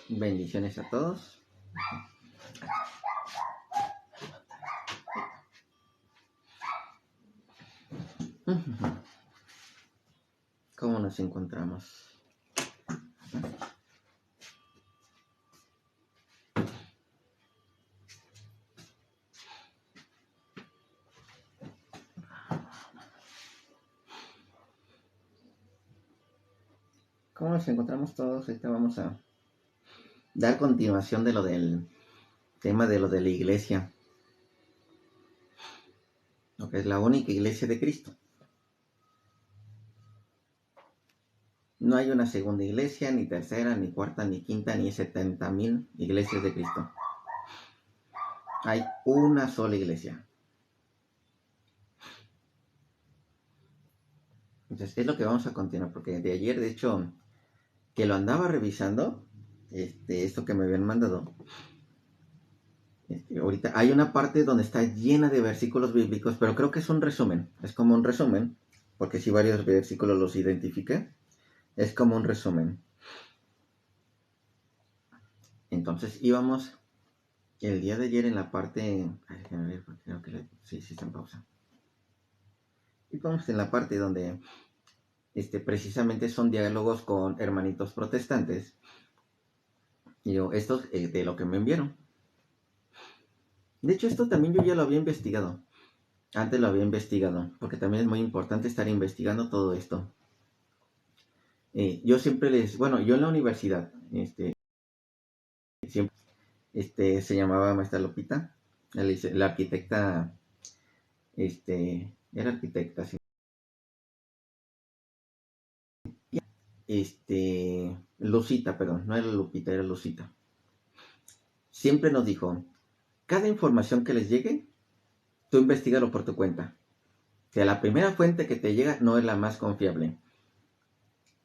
Bendiciones a todos. ¿Cómo nos encontramos? ¿Cómo nos encontramos todos? Ahorita vamos a dar continuación de lo del tema de lo de la iglesia. Lo que es la única iglesia de Cristo. No hay una segunda iglesia, ni tercera, ni cuarta, ni quinta, ni 70,000 iglesias de Cristo. Hay una sola iglesia. Entonces, es lo que vamos a continuar, porque de ayer, de hecho, que lo andaba revisando, esto que me habían mandado, ahorita hay una parte donde está llena de versículos bíblicos, pero creo que es un resumen, es como un resumen, porque si varios versículos los identifiqué, es como un resumen. Entonces íbamos el día de ayer en la parte, déjame ver, porque creo que sí está en pausa. Y vamos en la parte donde precisamente son diálogos con hermanitos protestantes. Y yo, estos de lo que me enviaron. De hecho, esto también yo ya lo había investigado. Antes lo había investigado, porque también es muy importante estar investigando todo esto. Yo siempre yo en la universidad, siempre, se llamaba maestra Lupita, la arquitecta, era arquitecta, sí. Lucita, perdón, no era Lupita, era Lucita. Siempre nos dijo, cada información que les llegue, tú investigalo por tu cuenta. Que la primera fuente que te llega no es la más confiable.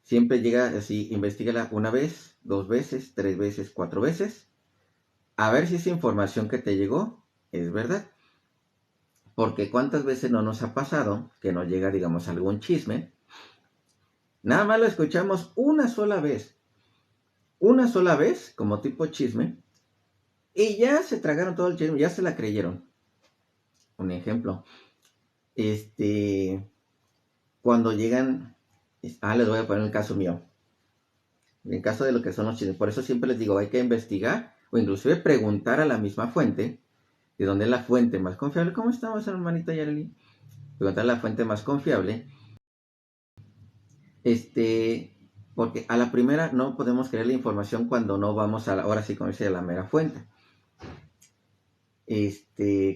Siempre llega así, investigala una vez, 2 veces, 3 veces, 4 veces, a ver si esa información que te llegó es verdad. Porque cuántas veces no nos ha pasado que nos llega, digamos, algún chisme. Nada más lo escuchamos una sola vez, como tipo chisme, y ya se tragaron todo el chisme, ya se la creyeron. Un ejemplo, cuando llegan, les voy a poner el caso mío. En caso de lo que son los chismes, por eso siempre les digo, hay que investigar o inclusive preguntar a la misma fuente, de dónde es la fuente más confiable. ¿Cómo estamos, hermanita Yareli? Preguntar a la fuente más confiable, porque a la primera no podemos creer la información cuando no vamos ahora sí como dice, a la mera fuente.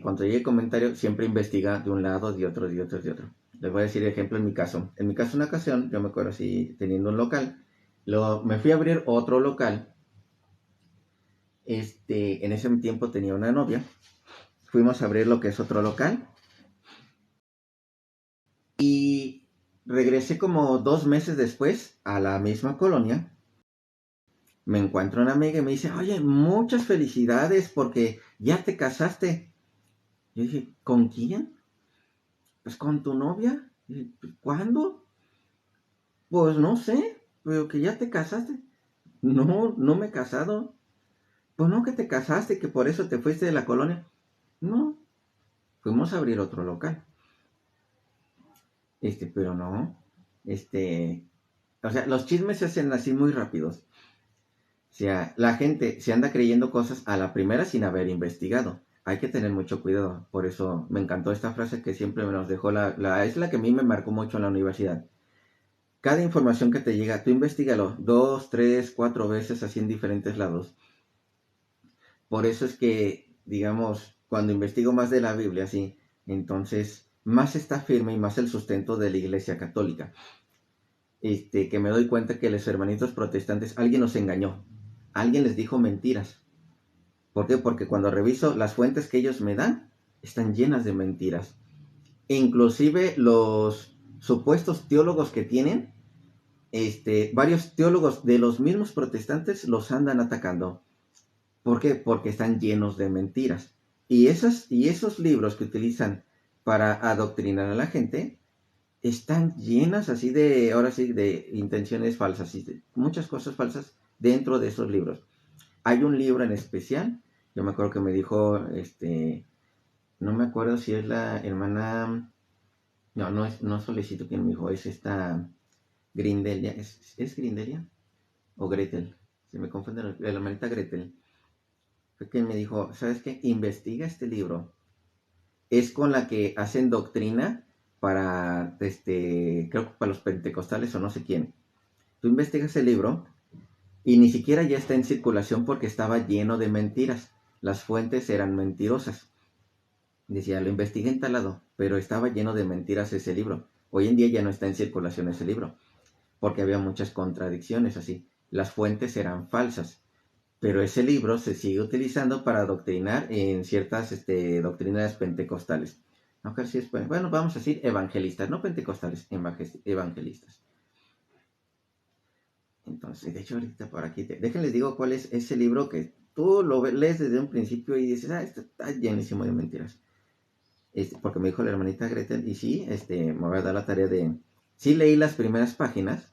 Cuando llegue el comentario, siempre investiga de un lado, de otro. Les voy a decir ejemplo en mi caso. En mi caso, una ocasión, yo me acuerdo así, teniendo un local, me fui a abrir otro local. En ese tiempo tenía una novia. Fuimos a abrir lo que es otro local. Y regresé como 2 meses después a la misma colonia. Me encuentro una amiga y me dice, oye, muchas felicidades porque ya te casaste. Yo dije, ¿con quién? Pues con tu novia. Y, ¿cuándo? Pues no sé, pero que ya te casaste. No, no me he casado. Pues no que te casaste, que por eso te fuiste de la colonia. No, fuimos a abrir otro local. Pero no. O sea, los chismes se hacen así muy rápidos. O sea, la gente se anda creyendo cosas a la primera sin haber investigado. Hay que tener mucho cuidado. Por eso me encantó esta frase que siempre nos dejó es la que a mí me marcó mucho en la universidad. Cada información que te llega, tú investigalo 2, 3, 4 veces así en diferentes lados. Por eso es que, digamos, cuando investigo más de la Biblia, así, entonces más está firme y más el sustento de la Iglesia Católica. Que me doy cuenta que los hermanitos protestantes, alguien los engañó, alguien les dijo mentiras. ¿Por qué? Porque cuando reviso las fuentes que ellos me dan, están llenas de mentiras. Inclusive los supuestos teólogos que tienen, varios teólogos de los mismos protestantes los andan atacando. ¿Por qué? Porque están llenos de mentiras. Y esos libros que utilizan para adoctrinar a la gente están llenas así de, ahora sí, de intenciones falsas, y de muchas cosas falsas dentro de esos libros. Hay un libro en especial, yo me acuerdo que me dijo, no me acuerdo si es la hermana, no es Solicito quien me dijo, es esta Grindelia, ¿es Grindelia? O Gretel, se me confunde la hermanita Gretel, fue quien me dijo, ¿sabes qué? Investiga este libro, es con la que hacen doctrina para, creo que para los pentecostales o no sé quién. Tú investigas el libro y ni siquiera ya está en circulación porque estaba lleno de mentiras. Las fuentes eran mentirosas. Decía, lo investigué en tal lado, pero estaba lleno de mentiras ese libro. Hoy en día ya no está en circulación ese libro, porque había muchas contradicciones así. Las fuentes eran falsas, pero ese libro se sigue utilizando para adoctrinar en ciertas doctrinas pentecostales. No, casi es, bueno, vamos a decir evangelistas, no pentecostales, evangelistas. Entonces, de hecho, ahorita por aquí, déjenles digo cuál es ese libro que tú lo lees desde un principio y dices, esto está llenísimo de mentiras. Porque me dijo la hermanita Gretel, y sí, me voy a dar la tarea de, sí leí las primeras páginas,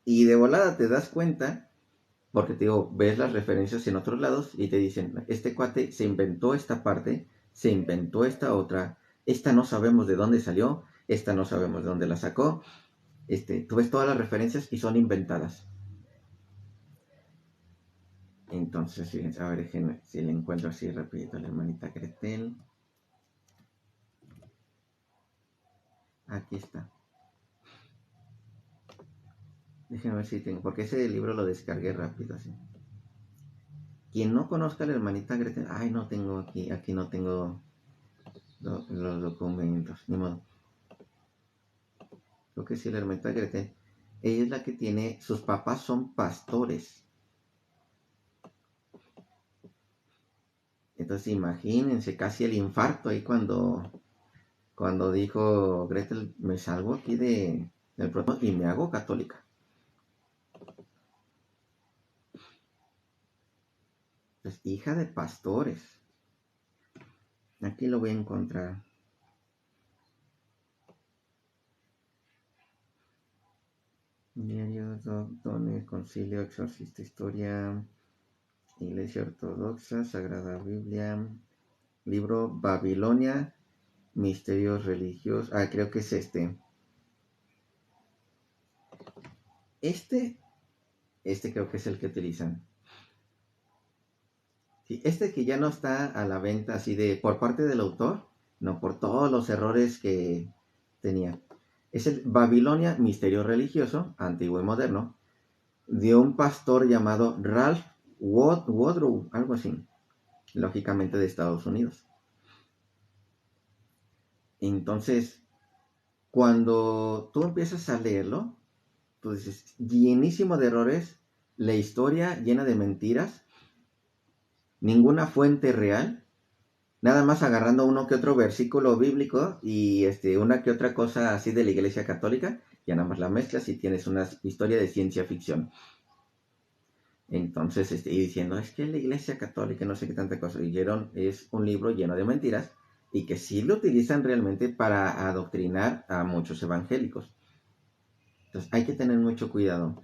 y de volada te das cuenta, porque te digo, ves las referencias en otros lados, y te dicen, este cuate se inventó esta parte, se inventó esta otra, esta no sabemos de dónde salió, esta no sabemos de dónde la sacó, tú ves todas las referencias y son inventadas. Entonces, fíjense, a ver, déjenme, si le encuentro así rapidito a la hermanita Gretel. Aquí está. Déjenme ver si tengo, porque ese libro lo descargué rápido así. Quien no conozca a la hermanita Gretel, ay, no tengo aquí no tengo los documentos, ni modo. Creo que sí, la hermanita Gretel, ella es la que tiene, sus papás son pastores. Entonces imagínense casi el infarto ahí cuando dijo Gretel, me salgo aquí del problema y me hago católica. Pues hija de pastores. Aquí lo voy a encontrar. Diario, dones, concilio, exorcista, historia, iglesia ortodoxa, sagrada Biblia, libro Babilonia, misterios religiosos. Ah, creo que es este. Este creo que es el que utilizan. Sí, este que ya no está a la venta así de por parte del autor, no por todos los errores que tenía. Es el Babilonia, misterio religioso, antiguo y moderno, de un pastor llamado Ralph Woodrow, algo así, lógicamente de Estados Unidos. Entonces, cuando tú empiezas a leerlo, tú dices, llenísimo de errores, la historia llena de mentiras, ninguna fuente real, nada más agarrando uno que otro versículo bíblico y una que otra cosa así de la Iglesia Católica, ya nada más la mezclas y tienes una historia de ciencia ficción. Entonces, y diciendo, es que la Iglesia Católica no sé qué tanta cosa, y es un libro lleno de mentiras y que sí lo utilizan realmente para adoctrinar a muchos evangélicos. Entonces, hay que tener mucho cuidado.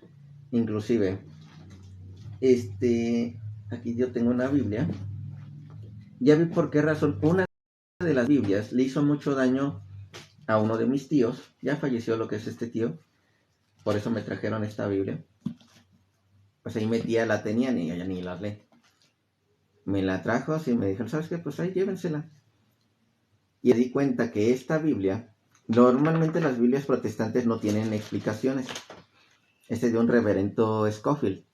Inclusive, aquí yo tengo una Biblia. Ya vi por qué razón una de las Biblias le hizo mucho daño a uno de mis tíos. Ya falleció lo que es este tío. Por eso me trajeron esta Biblia. Pues ahí mi tía la tenía, ni ella ni la lee. Me la trajo así y me dijeron, ¿sabes qué? Pues ahí llévensela. Y me di cuenta que esta Biblia, normalmente las Biblias protestantes no tienen explicaciones. Este es de un reverendo Scofield.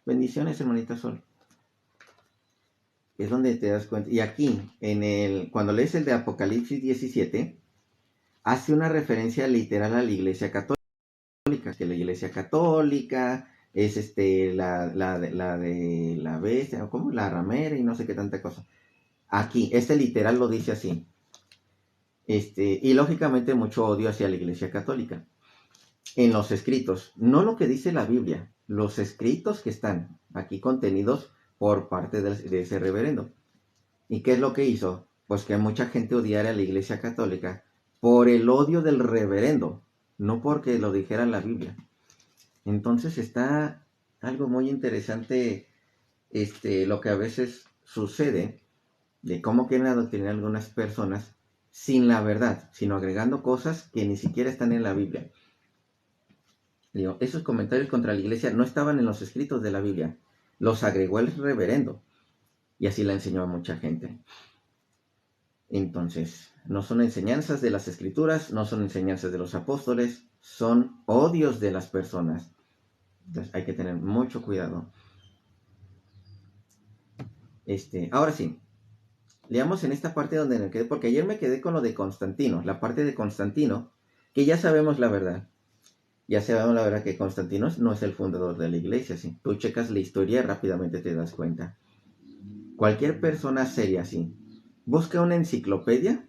Bendiciones, hermanita Sol. Es donde te das cuenta. Y aquí, cuando lees el de Apocalipsis 17, hace una referencia literal a la Iglesia Católica, que la Iglesia Católica es la de la bestia, ¿cómo? La ramera y no sé qué tanta cosa. Aquí, literal lo dice así. Y lógicamente mucho odio hacia la Iglesia Católica. En los escritos, no lo que dice la Biblia, los escritos que están aquí contenidos por parte de ese reverendo. ¿Y qué es lo que hizo? Pues que mucha gente odiara a la Iglesia Católica por el odio del reverendo, no porque lo dijera la Biblia. Entonces está algo muy interesante lo que a veces sucede de cómo quieren adoctrinar a algunas personas sin la verdad, sino agregando cosas que ni siquiera están en la Biblia. Digo, esos comentarios contra la iglesia no estaban en los escritos de la Biblia, los agregó el reverendo y así la enseñó a mucha gente. Entonces, no son enseñanzas de las escrituras, no son enseñanzas de los apóstoles, son odios de las personas. Entonces hay que tener mucho cuidado. Ahora sí, leamos en esta parte donde me quedé, porque ayer me quedé con lo de Constantino, la parte de Constantino, que ya sabemos la verdad. Ya sabemos la verdad que Constantino no es el fundador de la iglesia. Si tú checas la historia, rápidamente te das cuenta. Cualquier persona seria así, busca una enciclopedia,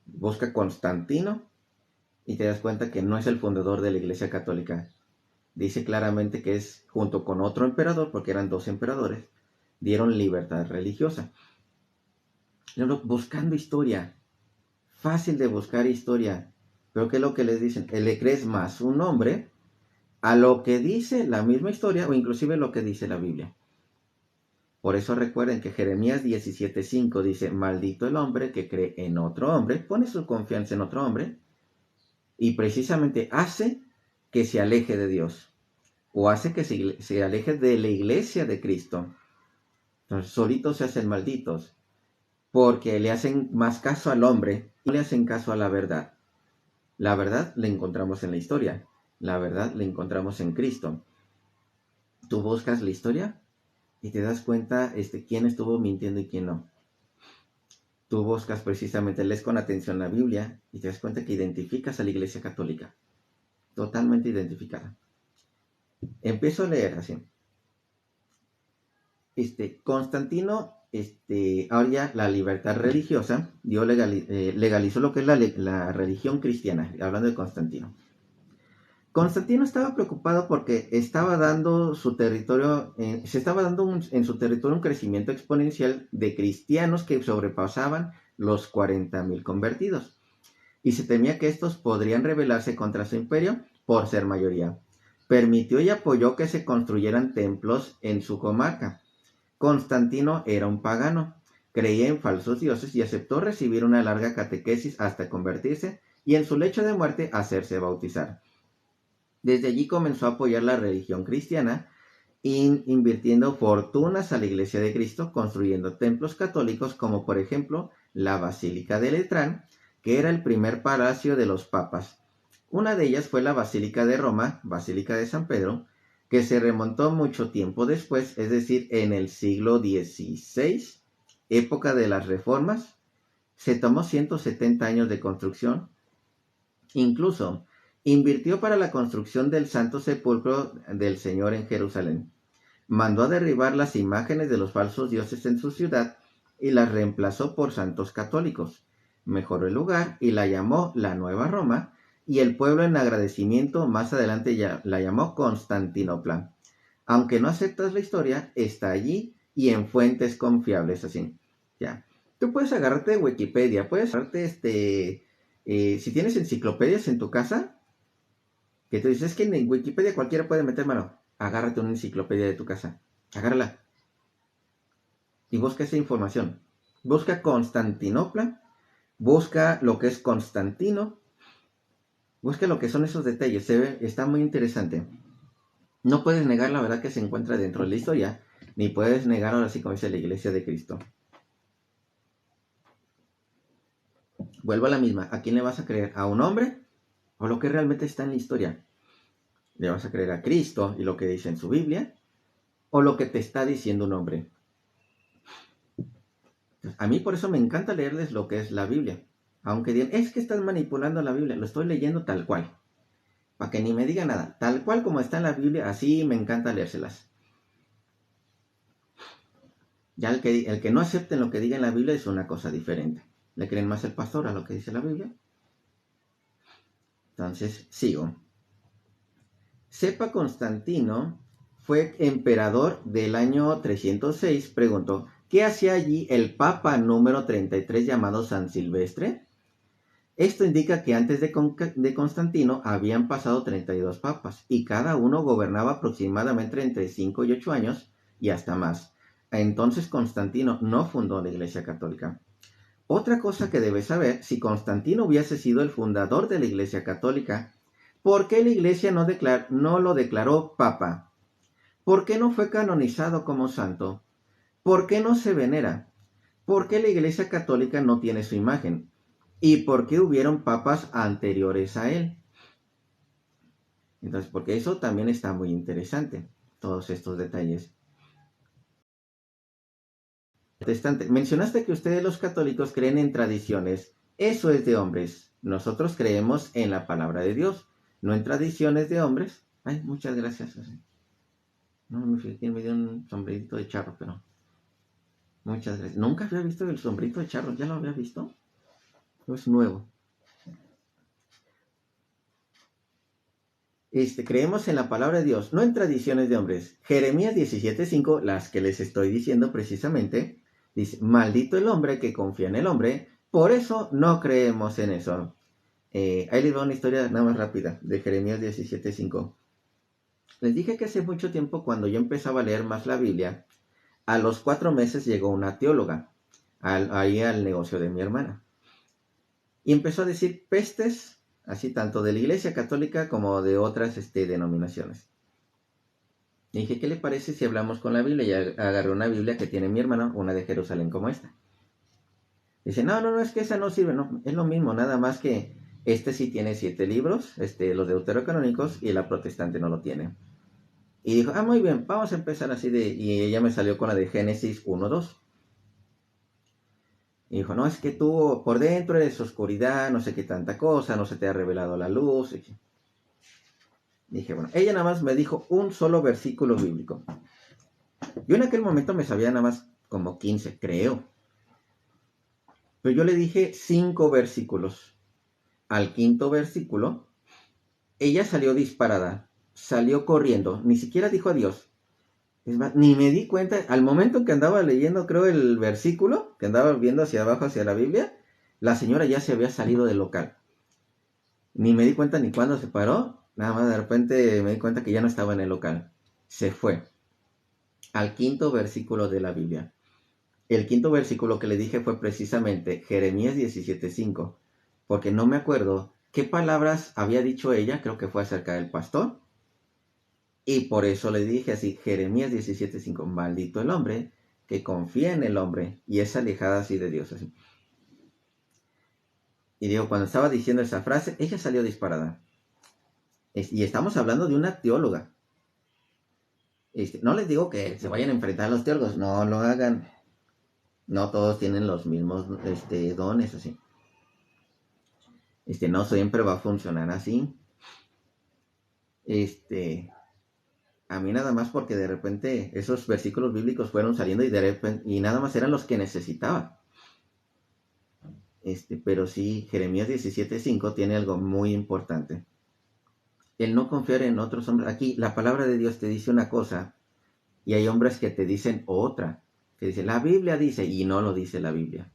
busca Constantino y te das cuenta que no es el fundador de la iglesia católica. Dice claramente que es junto con otro emperador, porque eran 2 emperadores, dieron libertad religiosa. Buscando historia, fácil de buscar historia, pero ¿qué es lo que les dicen? Le crees más un nombre a lo que dice la misma historia o inclusive lo que dice la Biblia. Por eso recuerden que Jeremías 17:5 dice, maldito el hombre que cree en otro hombre, pone su confianza en otro hombre y precisamente hace que se aleje de Dios o hace que se aleje de la iglesia de Cristo. Entonces, solitos se hacen malditos porque le hacen más caso al hombre y le hacen caso a la verdad. La verdad la encontramos en la historia, la verdad la encontramos en Cristo. Tú buscas la historia y te das cuenta quién estuvo mintiendo y quién no. Tú buscas precisamente, lees con atención la Biblia y te das cuenta que identificas a la Iglesia Católica. Totalmente identificada. Empiezo a leer así. Constantino, ahora ya la libertad religiosa, legalizó lo que es la religión cristiana, hablando de Constantino. Constantino estaba preocupado porque estaba dando su territorio, se estaba dando en su territorio un crecimiento exponencial de cristianos que sobrepasaban los 40,000 convertidos. Y se temía que estos podrían rebelarse contra su imperio por ser mayoría. Permitió y apoyó que se construyeran templos en su comarca. Constantino era un pagano, creía en falsos dioses y aceptó recibir una larga catequesis hasta convertirse y en su lecho de muerte hacerse bautizar. Desde allí comenzó a apoyar la religión cristiana, invirtiendo fortunas a la Iglesia de Cristo, construyendo templos católicos como por ejemplo la Basílica de Letrán, que era el primer palacio de los papas. Una de ellas fue la Basílica de Roma, Basílica de San Pedro, que se remontó mucho tiempo después, es decir, en el siglo XVI, época de las reformas. Se tomó 170 años de construcción. Incluso invirtió para la construcción del Santo Sepulcro del Señor en Jerusalén. Mandó a derribar las imágenes de los falsos dioses en su ciudad y las reemplazó por santos católicos. Mejoró el lugar y la llamó la Nueva Roma, y el pueblo en agradecimiento más adelante ya la llamó Constantinopla. Aunque no aceptas la historia, está allí y en fuentes confiables, así. Ya. Tú puedes agarrarte de Wikipedia, puedes agarrarte si tienes enciclopedias en tu casa, que tú dices, es que en Wikipedia cualquiera puede meter mano. Agárrate una enciclopedia de tu casa. Agárrala. Y busca esa información. Busca Constantinopla. Busca lo que es Constantino. Busca lo que son esos detalles. Está muy interesante. No puedes negar la verdad que se encuentra dentro de la historia. Ni puedes negar ahora sí como dice la Iglesia de Cristo. Vuelvo a la misma. ¿A quién le vas a creer? ¿A un hombre? ¿O lo que realmente está en la historia? ¿Le vas a creer a Cristo y lo que dice en su Biblia? ¿O lo que te está diciendo un hombre? A mí por eso me encanta leerles lo que es la Biblia. Aunque digan, es que estás manipulando la Biblia. Lo estoy leyendo tal cual. Para que ni me diga nada. Tal cual como está en la Biblia, así me encanta leérselas. Ya el que no acepte lo que diga en la Biblia es una cosa diferente. ¿Le creen más el pastor a lo que dice la Biblia? Entonces, sigo. Sepa Constantino fue emperador del año 306. Preguntó, ¿qué hacía allí el Papa número 33 llamado San Silvestre? Esto indica que antes de Constantino habían pasado 32 papas y cada uno gobernaba aproximadamente entre 5 y 8 años y hasta más. Entonces Constantino no fundó la Iglesia Católica. Otra cosa que debes saber, si Constantino hubiese sido el fundador de la Iglesia Católica, ¿por qué la Iglesia no lo declaró papa? ¿Por qué no fue canonizado como santo? ¿Por qué no se venera? ¿Por qué la Iglesia Católica no tiene su imagen? ¿Y por qué hubieron papas anteriores a él? Entonces, porque eso también está muy interesante, todos estos detalles. Protestante, mencionaste que ustedes los católicos creen en tradiciones. Eso es de hombres. Nosotros creemos en la palabra de Dios, no en tradiciones de hombres. Ay, muchas gracias. No me fijé quién me dio un sombrerito de charro, pero muchas gracias. Nunca había visto el sombrerito de charro, ¿ya lo había visto? Es nuevo. Creemos en la palabra de Dios, no en tradiciones de hombres. Jeremías 17:5, las que les estoy diciendo precisamente, dice, maldito el hombre que confía en el hombre, por eso no creemos en eso. Ahí les va una historia nada más rápida de Jeremías 17:5. Les dije que hace mucho tiempo, cuando yo empezaba a leer más la Biblia, a los 4 meses llegó una teóloga ahí al negocio de mi hermana. Y empezó a decir pestes, así tanto de la Iglesia Católica como de otras denominaciones. Y dije, ¿qué le parece si hablamos con la Biblia? Y agarré una Biblia que tiene mi hermano, una de Jerusalén como esta. Dice, no, es que esa no sirve, no, es lo mismo, nada más que sí tiene 7 libros, los deuterocanónicos, y la protestante no lo tiene. Y dijo, muy bien, vamos a empezar así y ella me salió con la de Génesis 1:2. Y dijo, no, es que tú por dentro eres oscuridad, no sé qué tanta cosa, no se te ha revelado la luz. Y dije, bueno, ella nada más me dijo un solo versículo bíblico. Yo en aquel momento me sabía nada más como 15, creo. Pero yo le dije 5 versículos. Al 5.º versículo, ella salió disparada, salió corriendo, ni siquiera dijo adiós. Es más, ni me di cuenta, al momento que andaba leyendo, creo, el versículo, que andaba viendo hacia abajo, hacia la Biblia, la señora ya se había salido del local. Ni me di cuenta ni cuándo se paró, nada más de repente me di cuenta que ya no estaba en el local. Se fue al 5.º versículo de la Biblia. El 5.º versículo que le dije fue precisamente Jeremías 17:5, porque no me acuerdo qué palabras había dicho ella, creo que fue acerca del pastor, y por eso le dije así, Jeremías 17:5, maldito el hombre que confía en el hombre y es alejada así de Dios. Así. Y digo, cuando estaba diciendo esa frase, ella salió disparada. Y estamos hablando de una teóloga. No les digo que se vayan a enfrentar a los teólogos, no lo hagan. No todos tienen los mismos dones, así. No siempre va a funcionar así. A mí nada más porque de repente esos versículos bíblicos fueron saliendo y nada más eran los que necesitaba. Pero sí, Jeremías 17:5 tiene algo muy importante. El no confiar en otros hombres. Aquí la palabra de Dios te dice una cosa y hay hombres que te dicen otra. Que dice, la Biblia dice, y no lo dice la Biblia.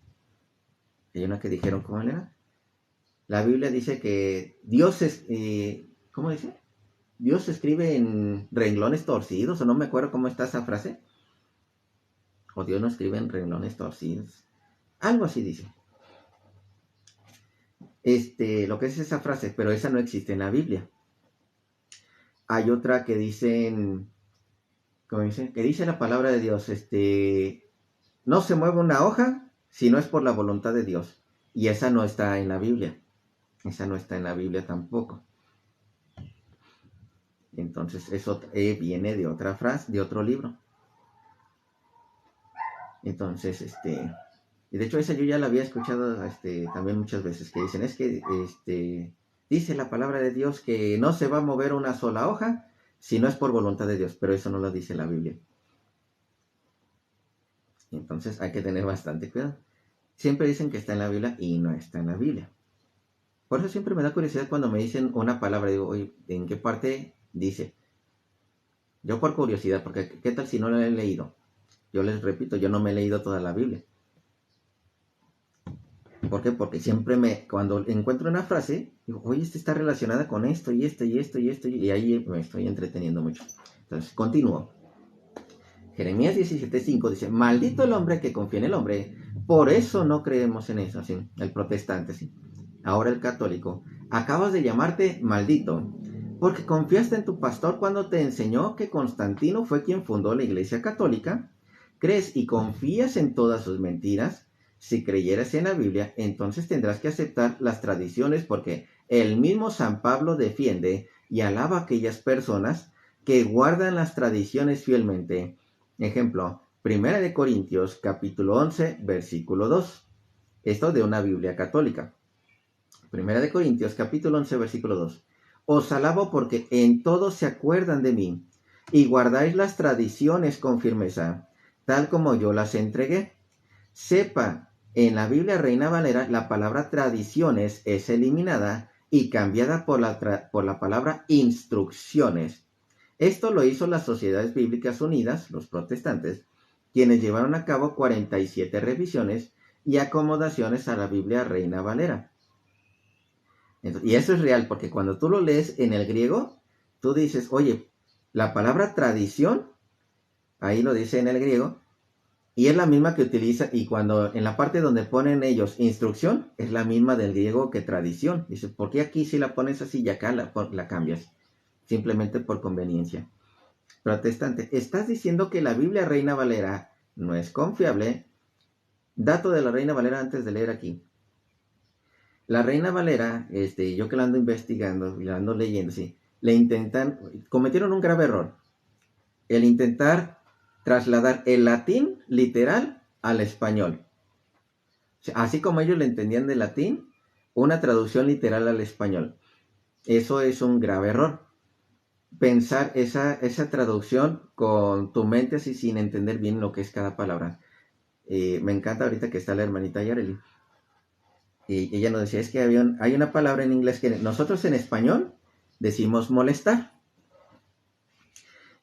Hay una que dijeron, ¿cómo era? La Biblia dice que Dios es, ¿cómo dice? Dios escribe en renglones torcidos, o no me acuerdo cómo está esa frase. O Dios no escribe en renglones torcidos. Algo así dice. Lo que es esa frase, pero esa no existe en la Biblia. Hay otra que dicen, ¿cómo dice? Que dice la palabra de Dios, no se mueve una hoja si no es por la voluntad de Dios. Y esa no está en la Biblia. Esa no está en la Biblia tampoco. Entonces eso viene de otra frase, de otro libro. Entonces, y de hecho esa yo ya la había escuchado también muchas veces, que dicen, es que dice la palabra de Dios que no se va a mover una sola hoja si no es por voluntad de Dios, pero eso no lo dice la Biblia. Entonces hay que tener bastante cuidado. Siempre dicen que está en la Biblia y no está en la Biblia. Por eso siempre me da curiosidad cuando me dicen una palabra, digo, oye, ¿en qué parte dice? Yo por curiosidad, porque ¿qué tal si no la he leído? Yo les repito, yo no me he leído toda la Biblia. ¿Por qué? Porque siempre cuando encuentro una frase, digo, oye, esta está relacionada con esto y esto y esto y esto, y ahí me estoy entreteniendo mucho. Entonces, continúo. Jeremías 17:5 dice, maldito el hombre que confía en el hombre. Por eso no creemos en eso, ¿sí? El protestante, ¿sí? Ahora el católico. Acabas de llamarte maldito, porque confiaste en tu pastor cuando te enseñó que Constantino fue quien fundó la Iglesia Católica. ¿Crees y confías en todas sus mentiras? Si creyeras en la Biblia, entonces tendrás que aceptar las tradiciones porque el mismo San Pablo defiende y alaba a aquellas personas que guardan las tradiciones fielmente. Ejemplo, 1 Corintios capítulo 11, versículo 2. Esto de una Biblia católica. 1 Corintios capítulo 11, versículo 2. Os alabo porque en todo se acuerdan de mí y guardáis las tradiciones con firmeza, tal como yo las entregué. Sepa, en la Biblia Reina Valera la palabra tradiciones es eliminada y cambiada por la palabra instrucciones. Esto lo hizo las Sociedades Bíblicas Unidas, los protestantes, quienes llevaron a cabo 47 revisiones y acomodaciones a la Biblia Reina Valera. Y eso es real, porque cuando tú lo lees en el griego, tú dices, oye, la palabra tradición, ahí lo dice en el griego, y es la misma que utiliza, y cuando en la parte donde ponen ellos instrucción, es la misma del griego que tradición. Dice, ¿por qué aquí si la pones así y acá la cambias? Simplemente por conveniencia. Protestante, ¿estás diciendo que la Biblia Reina Valera no es confiable? Dato de la Reina Valera antes de leer aquí. La Reina Valera, yo que la ando investigando y la ando leyendo, sí, cometieron un grave error. El intentar trasladar el latín literal al español. O sea, así como ellos le entendían de latín, una traducción literal al español. Eso es un grave error. Pensar esa traducción con tu mente así sin entender bien lo que es cada palabra. Me encanta ahorita que está la hermanita Yareli. Y ella nos decía, es que hay una palabra en inglés que nosotros en español decimos molestar.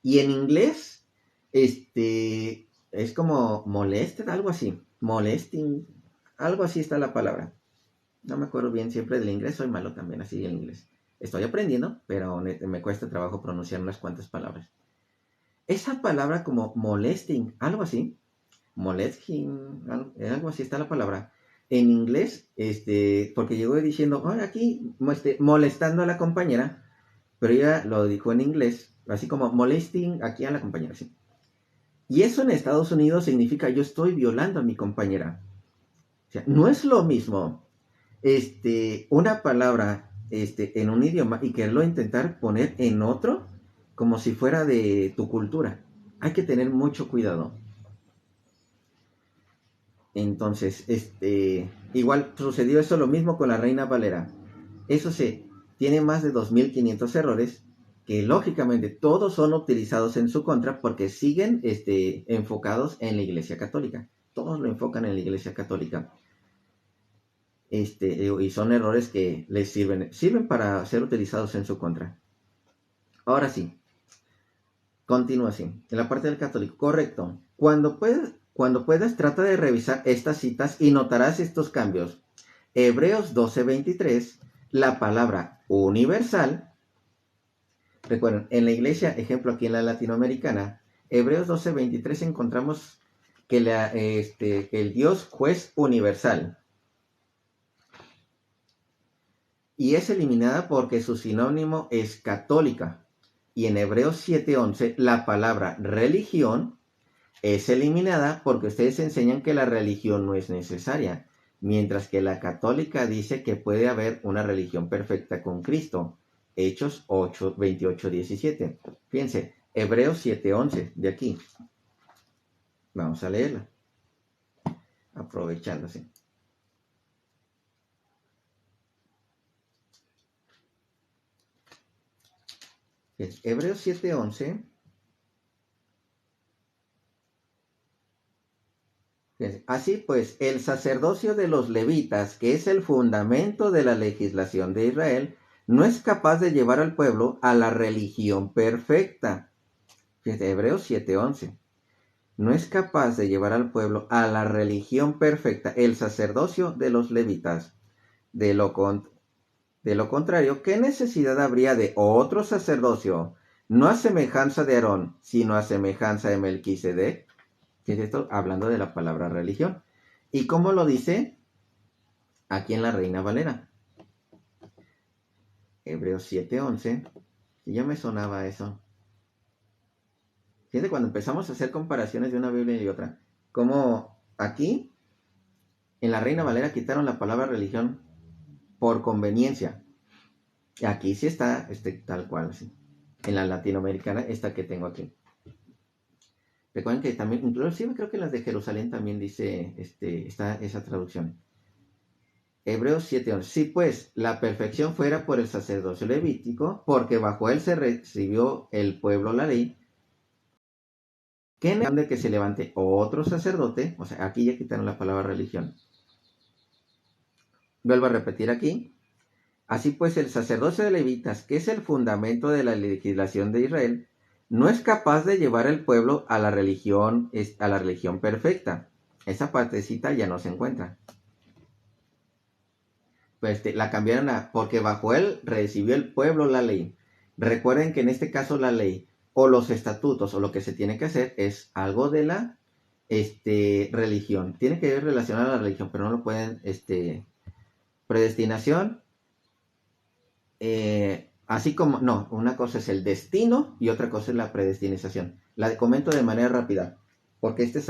Y en inglés, es como molested, algo así. Molesting, algo así está la palabra. No me acuerdo bien siempre del inglés, soy malo también así en inglés. Estoy aprendiendo, pero me cuesta trabajo pronunciar unas cuantas palabras. Esa palabra como molesting, algo así, molesting, algo así está la palabra. En inglés, porque llegó diciendo, aquí molestando a la compañera, pero ella lo dijo en inglés, así como molesting aquí a la compañera, ¿sí? Y eso en Estados Unidos significa yo estoy violando a mi compañera. O sea, no es lo mismo una palabra en un idioma y quererlo intentar poner en otro como si fuera de tu cultura. Hay que tener mucho cuidado. Entonces, igual sucedió eso lo mismo con la Reina Valera. Eso sí, tiene más de 2.500 errores que lógicamente todos son utilizados en su contra porque siguen enfocados en la Iglesia Católica. Todos lo enfocan en la Iglesia Católica. Y son errores que les sirven para ser utilizados en su contra. Ahora sí, continúa así. En la parte del católico, correcto. Cuando puedas, trata de revisar estas citas y notarás estos cambios. Hebreos 12:23, la palabra universal. Recuerden, en la iglesia, ejemplo aquí en la latinoamericana, Hebreos 12:23 encontramos que el Dios juez universal. Y es eliminada porque su sinónimo es católica. Y en Hebreos 7:11 la palabra religión es eliminada porque ustedes enseñan que la religión no es necesaria, mientras que la católica dice que puede haber una religión perfecta con Cristo. Hechos 28:17. Fíjense, Hebreos 7:11 de aquí. Vamos a leerla, aprovechándose. Hebreos 7:11. Así pues, el sacerdocio de los levitas, que es el fundamento de la legislación de Israel, no es capaz de llevar al pueblo a la religión perfecta. Fíjate, Hebreos 7:11. No es capaz de llevar al pueblo a la religión perfecta, el sacerdocio de los levitas. De lo contrario, ¿qué necesidad habría de otro sacerdocio no a semejanza de Aarón, sino a semejanza de Melquisedec. ¿Qué es esto? Hablando de la palabra religión. ¿Y cómo lo dice? Aquí en la Reina Valera. Hebreos 7:11. Y ya me sonaba eso. Fíjate, cuando empezamos a hacer comparaciones de una Biblia y otra, como aquí, en la Reina Valera quitaron la palabra religión por conveniencia. Y aquí sí está tal cual, sí. En la latinoamericana, esta que tengo aquí. Recuerden que también, inclusive creo que en las de Jerusalén también dice está esa traducción. Hebreos 7:11. Sí, pues, la perfección fuera por el sacerdocio levítico, porque bajo él se recibió el pueblo la ley, que en el de que se levante otro sacerdote, o sea, aquí ya quitaron la palabra religión. Vuelvo a repetir aquí. Así pues, el sacerdocio de levitas, que es el fundamento de la legislación de Israel, no es capaz de llevar al pueblo a la religión perfecta. Esa partecita ya no se encuentra. Pues la cambiaron a porque bajo él recibió el pueblo la ley. Recuerden que en este caso la ley o los estatutos o lo que se tiene que hacer es algo de la religión. Tiene que ver relacionado a la religión, pero no lo pueden predestinación. Así como, no, una cosa es el destino y otra cosa es la predestinación. La comento de manera rápida, porque este es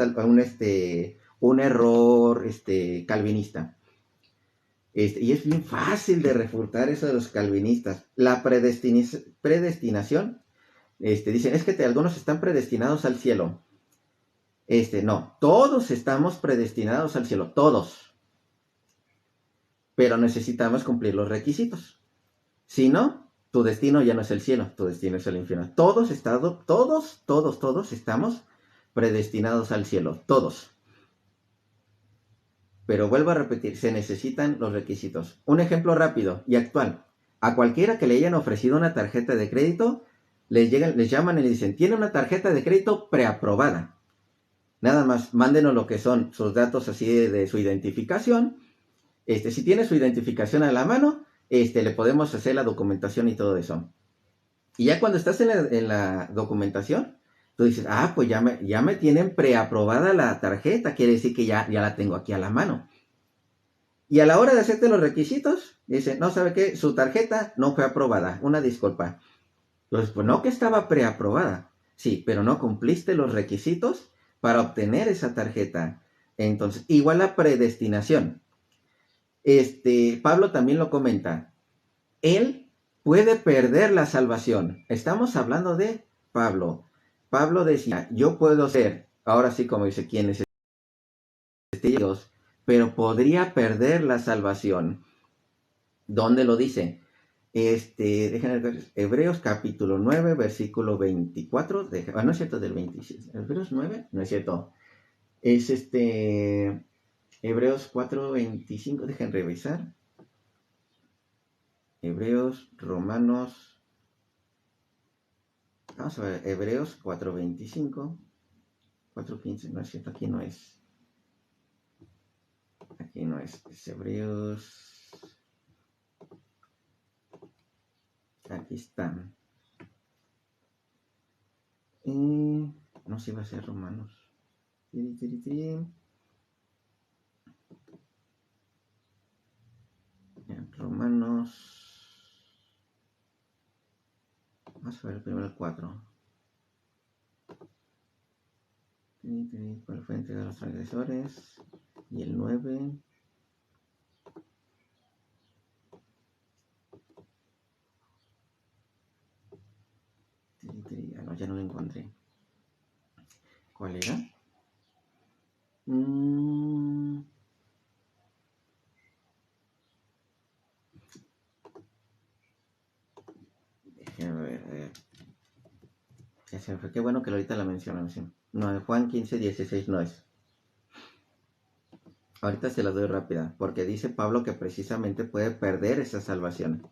un error calvinista. Y es bien fácil de refutar eso de los calvinistas. La predestinación, dicen, es que algunos están predestinados al cielo. No, todos estamos predestinados al cielo, todos. Pero necesitamos cumplir los requisitos. Si no, tu destino ya no es el cielo, tu destino es el infierno. Todos estamos predestinados al cielo, todos. Pero vuelvo a repetir, se necesitan los requisitos. Un ejemplo rápido y actual. A cualquiera que le hayan ofrecido una tarjeta de crédito, les llaman y le dicen, tiene una tarjeta de crédito preaprobada. Nada más, mándenos lo que son sus datos así de su identificación. Si tiene su identificación a la mano, le podemos hacer la documentación y todo eso. Y ya cuando estás en la documentación, tú dices, pues ya me tienen preaprobada la tarjeta, quiere decir que ya la tengo aquí a la mano. Y a la hora de hacerte los requisitos, dice, no, ¿sabe qué? Su tarjeta no fue aprobada, una disculpa. Entonces, pues no que estaba preaprobada, sí, pero no cumpliste los requisitos para obtener esa tarjeta. Entonces, igual la predestinación. Pablo también lo comenta. Él puede perder la salvación. Estamos hablando de Pablo. Pablo decía, yo puedo ser, ahora sí como dice, quien es Dios, pero podría perder la salvación. ¿Dónde lo dice? Déjenme ver, Hebreos capítulo 9, versículo 24. No es cierto, del 26. Hebreos 9, no es cierto. Es Hebreos 4, 25. Dejen revisar. Hebreos, Romanos. Vamos a ver, Hebreos 4, 25. 4, 15, no es cierto, aquí no es. Aquí no es. Es Hebreos. Aquí están. No sé si va a ser Romanos. Romanos. Vamos a ver primero el 4. ¿Cuál fue entrega a los transgresores? Y el 9. No, ya no lo encontré. ¿Cuál era? Déjame ver. Ya se me fue. Qué bueno que ahorita la mencionan. No, Juan 15, 16 no es. Ahorita se las doy rápida, porque dice Pablo que precisamente puede perder esa salvación.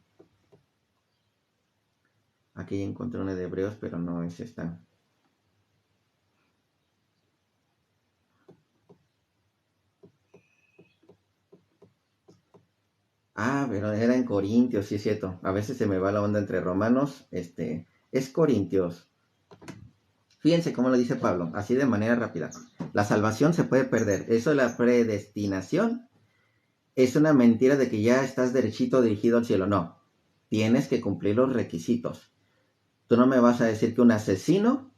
Aquí ya encontré una de Hebreos, pero no es esta. Pero era en Corintios, sí es cierto. A veces se me va la onda entre Romanos. es Corintios. Fíjense cómo lo dice Pablo, así de manera rápida. La salvación se puede perder. Eso de la predestinación es una mentira de que ya estás derechito dirigido al cielo. No, tienes que cumplir los requisitos. Tú no me vas a decir que un asesino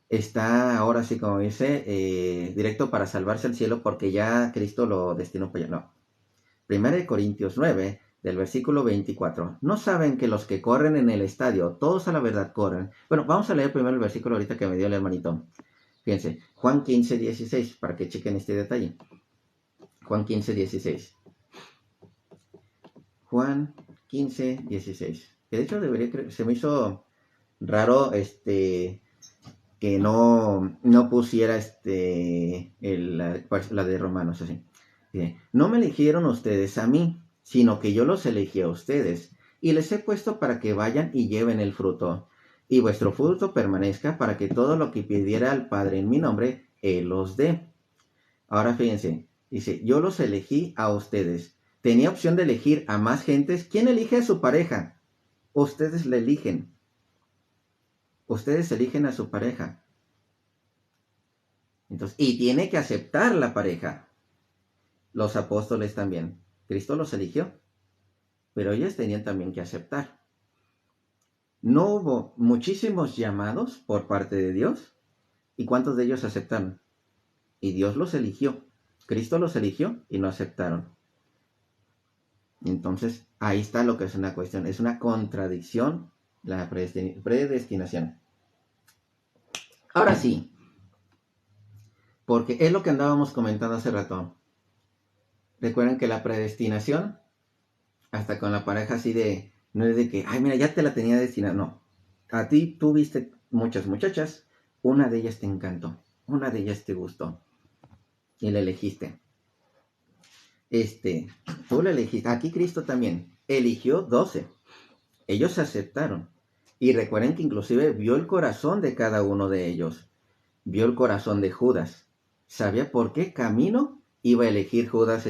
está ahora sí, como dice, directo para salvarse al cielo porque ya Cristo lo destinó para allá. No. 1 Corintios 9, del versículo 24. ¿No saben que los que corren en el estadio, todos a la verdad corren? Bueno, vamos a leer primero el versículo ahorita que me dio el hermanito. Fíjense, Juan 15, 16, para que chequen este detalle. Juan 15, 16. Juan 15, 16. Que de hecho se me hizo raro que no pusiera la de Romanos así. No me eligieron ustedes a mí, sino que yo los elegí a ustedes, y les he puesto para que vayan y lleven el fruto, y vuestro fruto permanezca, para que todo lo que pidiera al Padre en mi nombre, Él los dé. Ahora fíjense, dice, yo los elegí a ustedes. Tenía opción de elegir a más gentes. ¿Quién elige a su pareja? Ustedes la eligen. Ustedes eligen a su pareja. Entonces, y tiene que aceptar la pareja. Los apóstoles también. Cristo los eligió, pero ellos tenían también que aceptar. No hubo muchísimos llamados por parte de Dios, ¿y cuántos de ellos aceptaron? Y Dios los eligió. Cristo los eligió y no aceptaron. Entonces, ahí está lo que es una cuestión. Es una contradicción la predestinación. Ahora sí, porque es lo que andábamos comentando hace rato. Recuerden que la predestinación, hasta con la pareja así de, no es de que, ay, mira, ya te la tenía destinada. No, a ti tú viste muchas muchachas, una de ellas te encantó, una de ellas te gustó y la elegiste. Tú la elegiste. Aquí Cristo también eligió 12. Ellos aceptaron. Y recuerden que inclusive vio el corazón de cada uno de ellos. Vio el corazón de Judas. Sabía por qué camino iba a elegir Judas,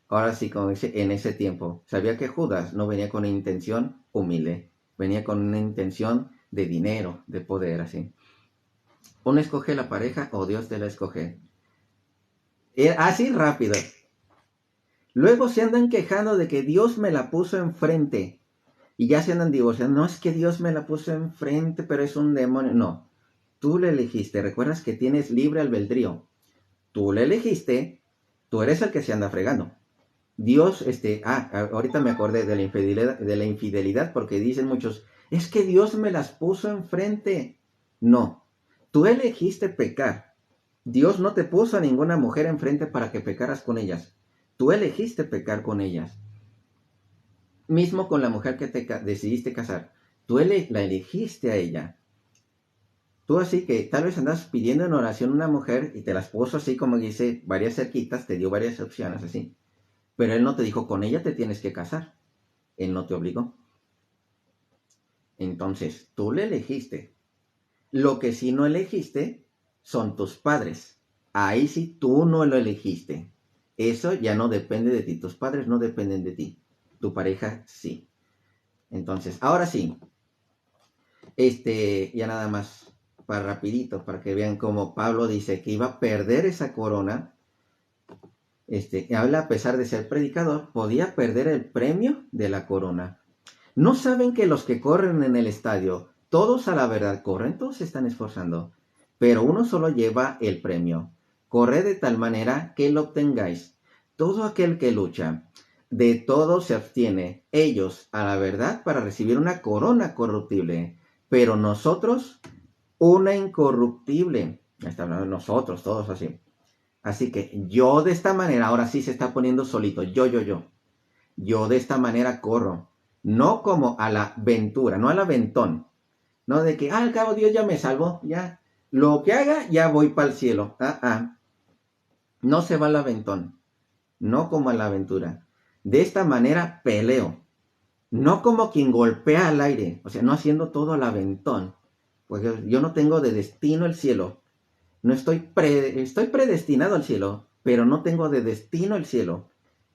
ahora sí, como dice, en ese tiempo. Sabía que Judas no venía con una intención humilde. Venía con una intención de dinero, de poder, así. Uno escoge la pareja o Dios te la escoge. Así rápido. Luego se andan quejando de que Dios me la puso enfrente. Y ya se andan divorciando. No es que Dios me la puso enfrente, pero es un demonio. No. Tú le elegiste. Recuerdas que tienes libre albedrío. Tú le elegiste. Tú eres el que se anda fregando. Dios, ahorita me acordé de la infidelidad porque dicen muchos, es que Dios me las puso enfrente. No. Tú elegiste pecar. Dios no te puso a ninguna mujer enfrente para que pecaras con ellas. Tú elegiste pecar con ellas. Mismo con la mujer que te decidiste casar. Tú la elegiste a ella. Tú así que tal vez andas pidiendo en oración a una mujer y te las puso así como dice, varias cerquitas, te dio varias opciones así. Pero él no te dijo, con ella te tienes que casar. Él no te obligó. Entonces, tú le elegiste. Lo que sí no elegiste son tus padres. Ahí sí tú no lo elegiste. Eso ya no depende de ti. Tus padres no dependen de ti. Tu pareja sí. Entonces, ahora sí. Ya nada más para rapidito, para que vean cómo Pablo dice que iba a perder esa corona. Habla a pesar de ser predicador, podía perder el premio de la corona. ¿No saben que los que corren en el estadio, todos a la verdad corren, todos se están esforzando, pero uno solo lleva el premio? Corred de tal manera que lo obtengáis. Todo aquel que lucha, de todo se abstiene, ellos a la verdad para recibir una corona corruptible, pero nosotros una incorruptible. Está hablando de nosotros, todos así. Así que yo de esta manera, ahora sí se está poniendo solito, yo. Yo de esta manera corro, no como a la ventura, no al aventón, no de que, al cabo Dios ya me salvó, ya, lo que haga, ya voy para el cielo. No se va al aventón, no como a la aventura. De esta manera peleo, no como quien golpea al aire, o sea, no haciendo todo al aventón, pues yo no tengo de destino el cielo. No estoy predestinado al cielo, pero no tengo de destino el cielo.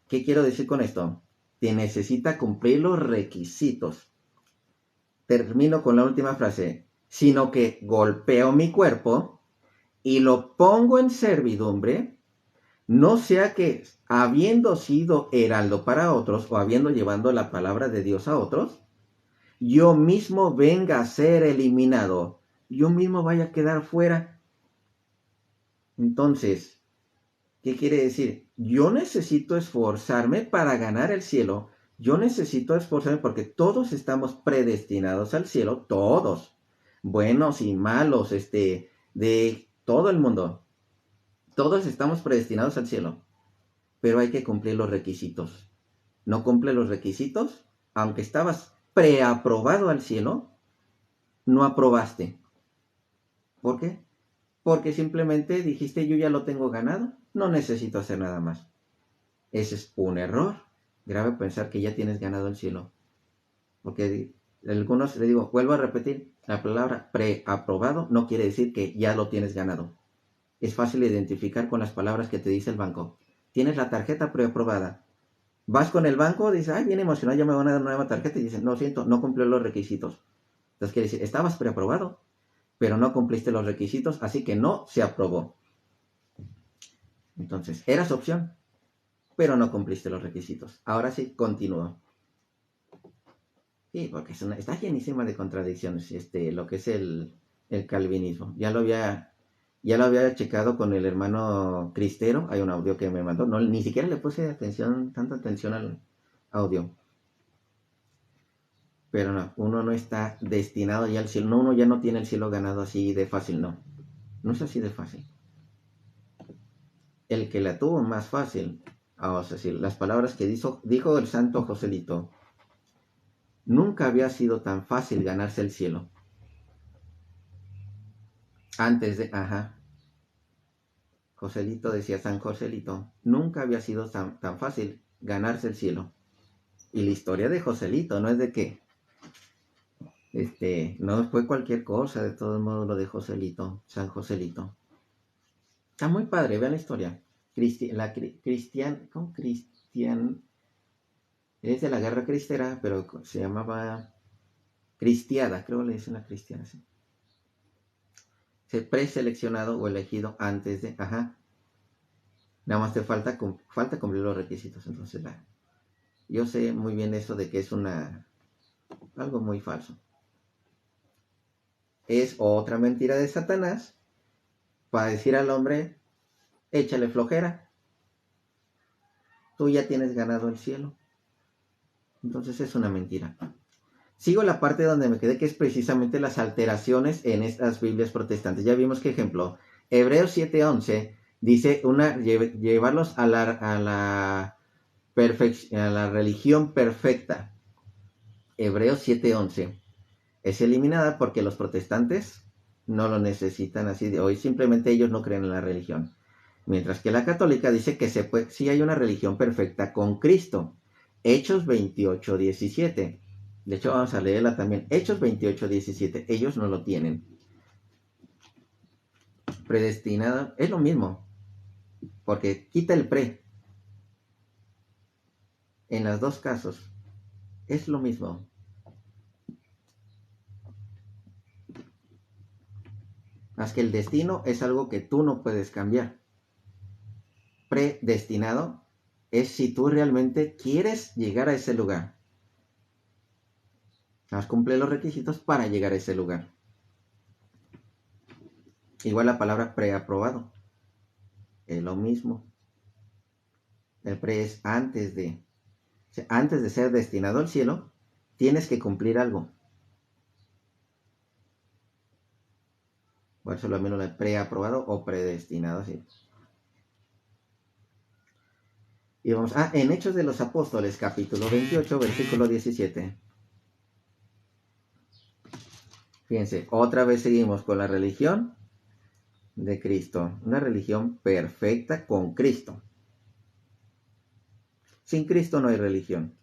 ¿Qué quiero decir con esto? Que necesita cumplir los requisitos. termino con la última frase, sino que golpeo mi cuerpo y lo pongo en servidumbre, no sea que habiendo sido heraldo para otros o habiendo llevado la palabra de Dios a otros, yo mismo venga a ser eliminado, yo mismo vaya a quedar fuera. Entonces, ¿qué quiere decir? Yo necesito esforzarme para ganar el cielo. Yo necesito esforzarme porque todos estamos predestinados al cielo, todos, buenos y malos, de todo el mundo. Todos estamos predestinados al cielo, pero hay que cumplir los requisitos. No cumple los requisitos, aunque estabas preaprobado al cielo, no aprobaste. ¿Por qué? Porque simplemente dijiste yo ya lo tengo ganado, no necesito hacer nada más. Ese es un error grave pensar que ya tienes ganado el cielo. Porque algunos, le digo, vuelvo a repetir, la palabra preaprobado no quiere decir que ya lo tienes ganado. Es fácil identificar con las palabras que te dice el banco. Tienes la tarjeta preaprobada. Vas con el banco, dices, ay, bien emocionado, ya me van a dar una nueva tarjeta. Y dicen, no, siento, no cumplió los requisitos. Entonces quiere decir, estabas preaprobado, pero no cumpliste los requisitos, así que no se aprobó. Entonces, eras opción, pero no cumpliste los requisitos. Ahora sí, continúo. Sí, porque está llenísima de contradicciones, lo que es el calvinismo. Ya lo había checado con el hermano Cristero, hay un audio que me mandó, no, ni siquiera le puse tanta atención al audio. Pero no, uno no está destinado ya al cielo, no, uno ya no tiene el cielo ganado así de fácil, no. No es así de fácil. El que la tuvo más fácil, vamos a decir, las palabras que dijo el santo Joselito, nunca había sido tan fácil ganarse el cielo. Antes de, Joselito decía San Joselito, nunca había sido tan fácil ganarse el cielo. Y la historia de Joselito no es de que, no fue cualquier cosa, de todos modos lo de Joselito, San Joselito. Está muy padre, vean la historia. Cristian, es de la guerra cristera, pero se llamaba Cristiada, creo que le dicen la cristiana, sí. Se preseleccionado o elegido antes de, nada más te falta cumplir los requisitos, entonces yo sé muy bien eso de que es algo muy falso. Es otra mentira de Satanás para decir al hombre, échale flojera, tú ya tienes ganado el cielo. Entonces es una mentira. Sigo la parte donde me quedé, que es precisamente las alteraciones en estas Biblias protestantes. Ya vimos qué ejemplo. Hebreos 7:11 dice llevarlos a la religión perfecta. Hebreos 7:11 es eliminada porque los protestantes no lo necesitan así de hoy, simplemente ellos no creen en la religión. Mientras que la católica dice que sí hay una religión perfecta con Cristo. Hechos 28:17. De hecho, vamos a leerla también. Hechos 28:17. Ellos no lo tienen. Predestinado, es lo mismo, porque quita el pre. En los dos casos, es lo mismo. Más que el destino es algo que tú no puedes cambiar. Predestinado es si tú realmente quieres llegar a ese lugar. Has cumplido los requisitos para llegar a ese lugar. Igual la palabra preaprobado. Es lo mismo. El pre es antes de. O sea, antes de ser destinado al cielo, tienes que cumplir algo. Por eso lo menos el preaprobado o predestinado, ¿sí? Y vamos, en Hechos de los Apóstoles, capítulo 28, versículo 17. Fíjense, otra vez seguimos con la religión de Cristo. Una religión perfecta con Cristo. Sin Cristo no hay religión.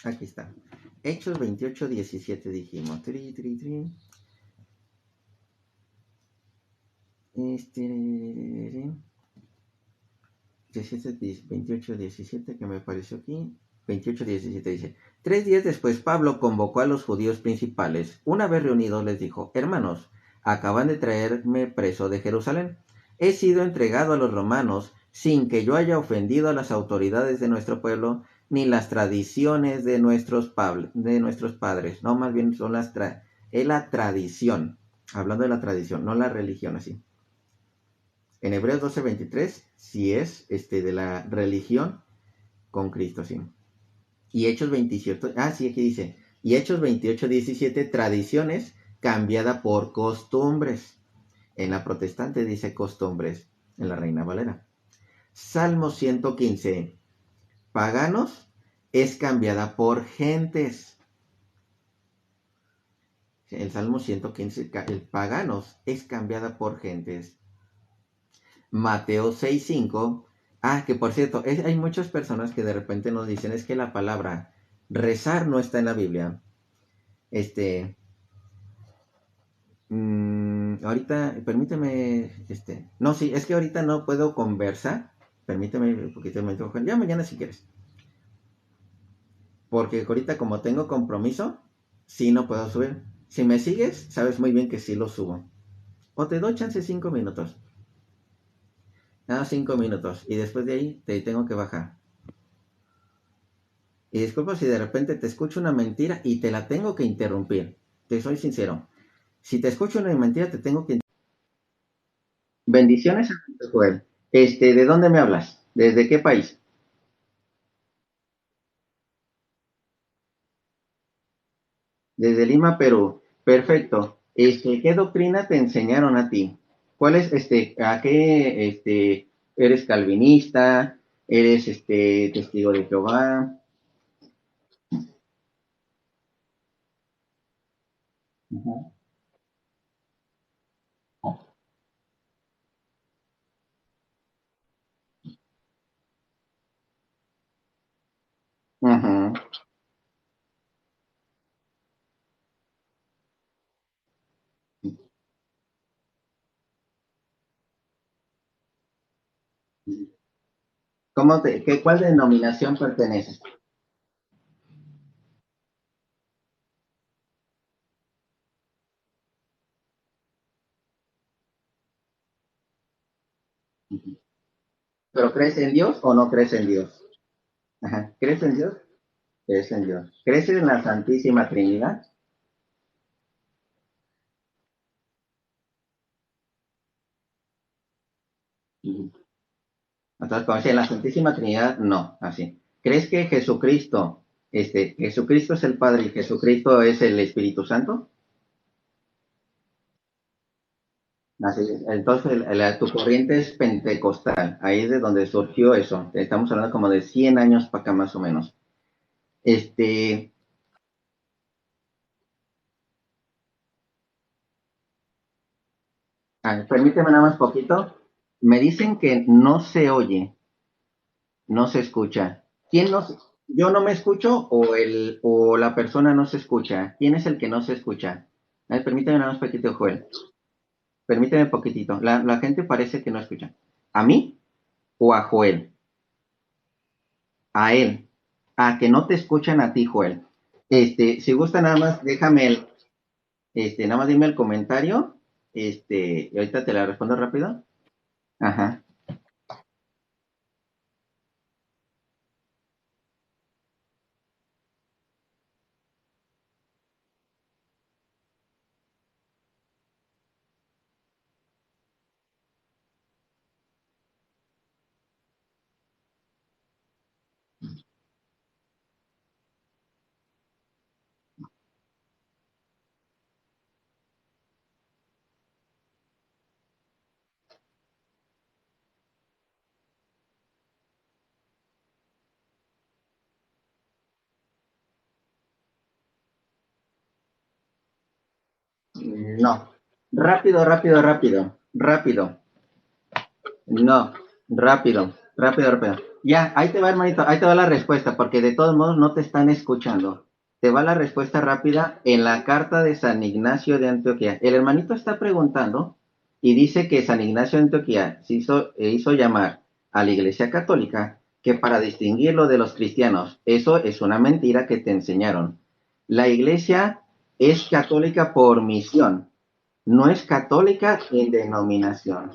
Aquí está. Hechos 28, 17 dijimos. 28, 17, que me pareció aquí. 28, 17 dice: 3 días después, Pablo convocó a los judíos principales. Una vez reunidos, les dijo: Hermanos, acaban de traerme preso de Jerusalén. He sido entregado a los romanos sin que yo haya ofendido a las autoridades de nuestro pueblo ni las tradiciones de nuestros padres. No, más bien son es la tradición. Hablando de la tradición, no la religión así. En Hebreos 12:23, si es de la religión con Cristo, sí. Y Hechos 27, sí, aquí dice, y Hechos 28:17, tradiciones cambiada por costumbres. En la protestante dice costumbres, en la Reina Valera. Salmo 115, paganos es cambiada por gentes. El Salmo 115, el paganos es cambiada por gentes. Mateo 6:5. Que por cierto, hay muchas personas que de repente nos dicen es que la palabra rezar no está en la Biblia. Ahorita, permíteme, no, sí, es que ahorita no puedo conversar. Permíteme un poquito, ya mañana si quieres. Porque ahorita como tengo compromiso, sí no puedo subir. Si me sigues, sabes muy bien que sí lo subo. O te doy chance 5 minutos. 5 minutos. Y después de ahí te tengo que bajar. Y disculpa si de repente te escucho una mentira y te la tengo que interrumpir. Te soy sincero. Si te escucho una mentira, te tengo que... Bendiciones, Joel. ¿De dónde me hablas? ¿Desde qué país? Desde Lima, Perú. Perfecto. ¿Qué doctrina te enseñaron a ti? ¿Cuál es, a qué, eres calvinista? ¿Eres, testigo de Jehová? Ujú. Ujú. ¿Cuál denominación perteneces? ¿Pero crees en Dios o no crees en Dios? Ajá. ¿Crees en Dios? Crees en Dios. ¿Crees en la Santísima Trinidad? Ujú. Entonces, como dice, la Santísima Trinidad, no, así. ¿Crees que Jesucristo es el Padre y Jesucristo es el Espíritu Santo? Así es. Entonces, tu corriente es pentecostal. Ahí es de donde surgió eso. Estamos hablando como de 100 años para acá más o menos. Este, Permíteme nada más poquito. Me dicen que no se oye, no se escucha. ¿Quién no? ¿Yo no me escucho o la persona no se escucha? ¿Quién es el que no se escucha? Permíteme nada más poquito, Joel. Permíteme poquitito. La gente parece que no escucha. ¿A mí o a Joel? A él. A que no te escuchan a ti, Joel. Si gusta nada más, nada más dime el comentario. Y ahorita te la respondo rápido. Ajá. No. Rápido, rápido, rápido. Rápido. No. Rápido. Rápido, rápido. Ya, ahí te va, hermanito. Ahí te va la respuesta, porque de todos modos no te están escuchando. Te va la respuesta rápida en la carta de San Ignacio de Antioquía. El hermanito está preguntando y dice que San Ignacio de Antioquía se hizo llamar a la Iglesia Católica que para distinguirlo de los cristianos, eso es una mentira que te enseñaron. La Iglesia es católica por misión, no es católica en denominación.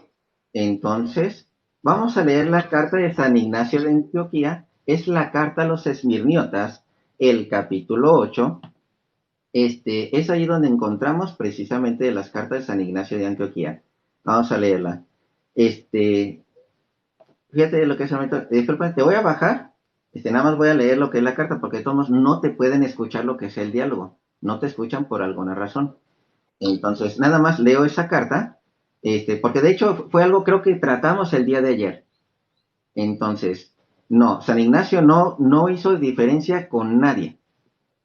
Entonces, vamos a leer la carta de San Ignacio de Antioquía, es la carta a los esmirniotas, el capítulo 8. Es ahí donde encontramos precisamente las cartas de San Ignacio de Antioquía. Vamos a leerla. Fíjate lo que es el momento. Disculpa, te voy a bajar. Nada más voy a leer lo que es la carta, porque todos no te pueden escuchar lo que es el diálogo. No te escuchan por alguna razón. Entonces, nada más leo esa carta, porque de hecho fue algo creo que tratamos el día de ayer. Entonces, no, San Ignacio no hizo diferencia con nadie,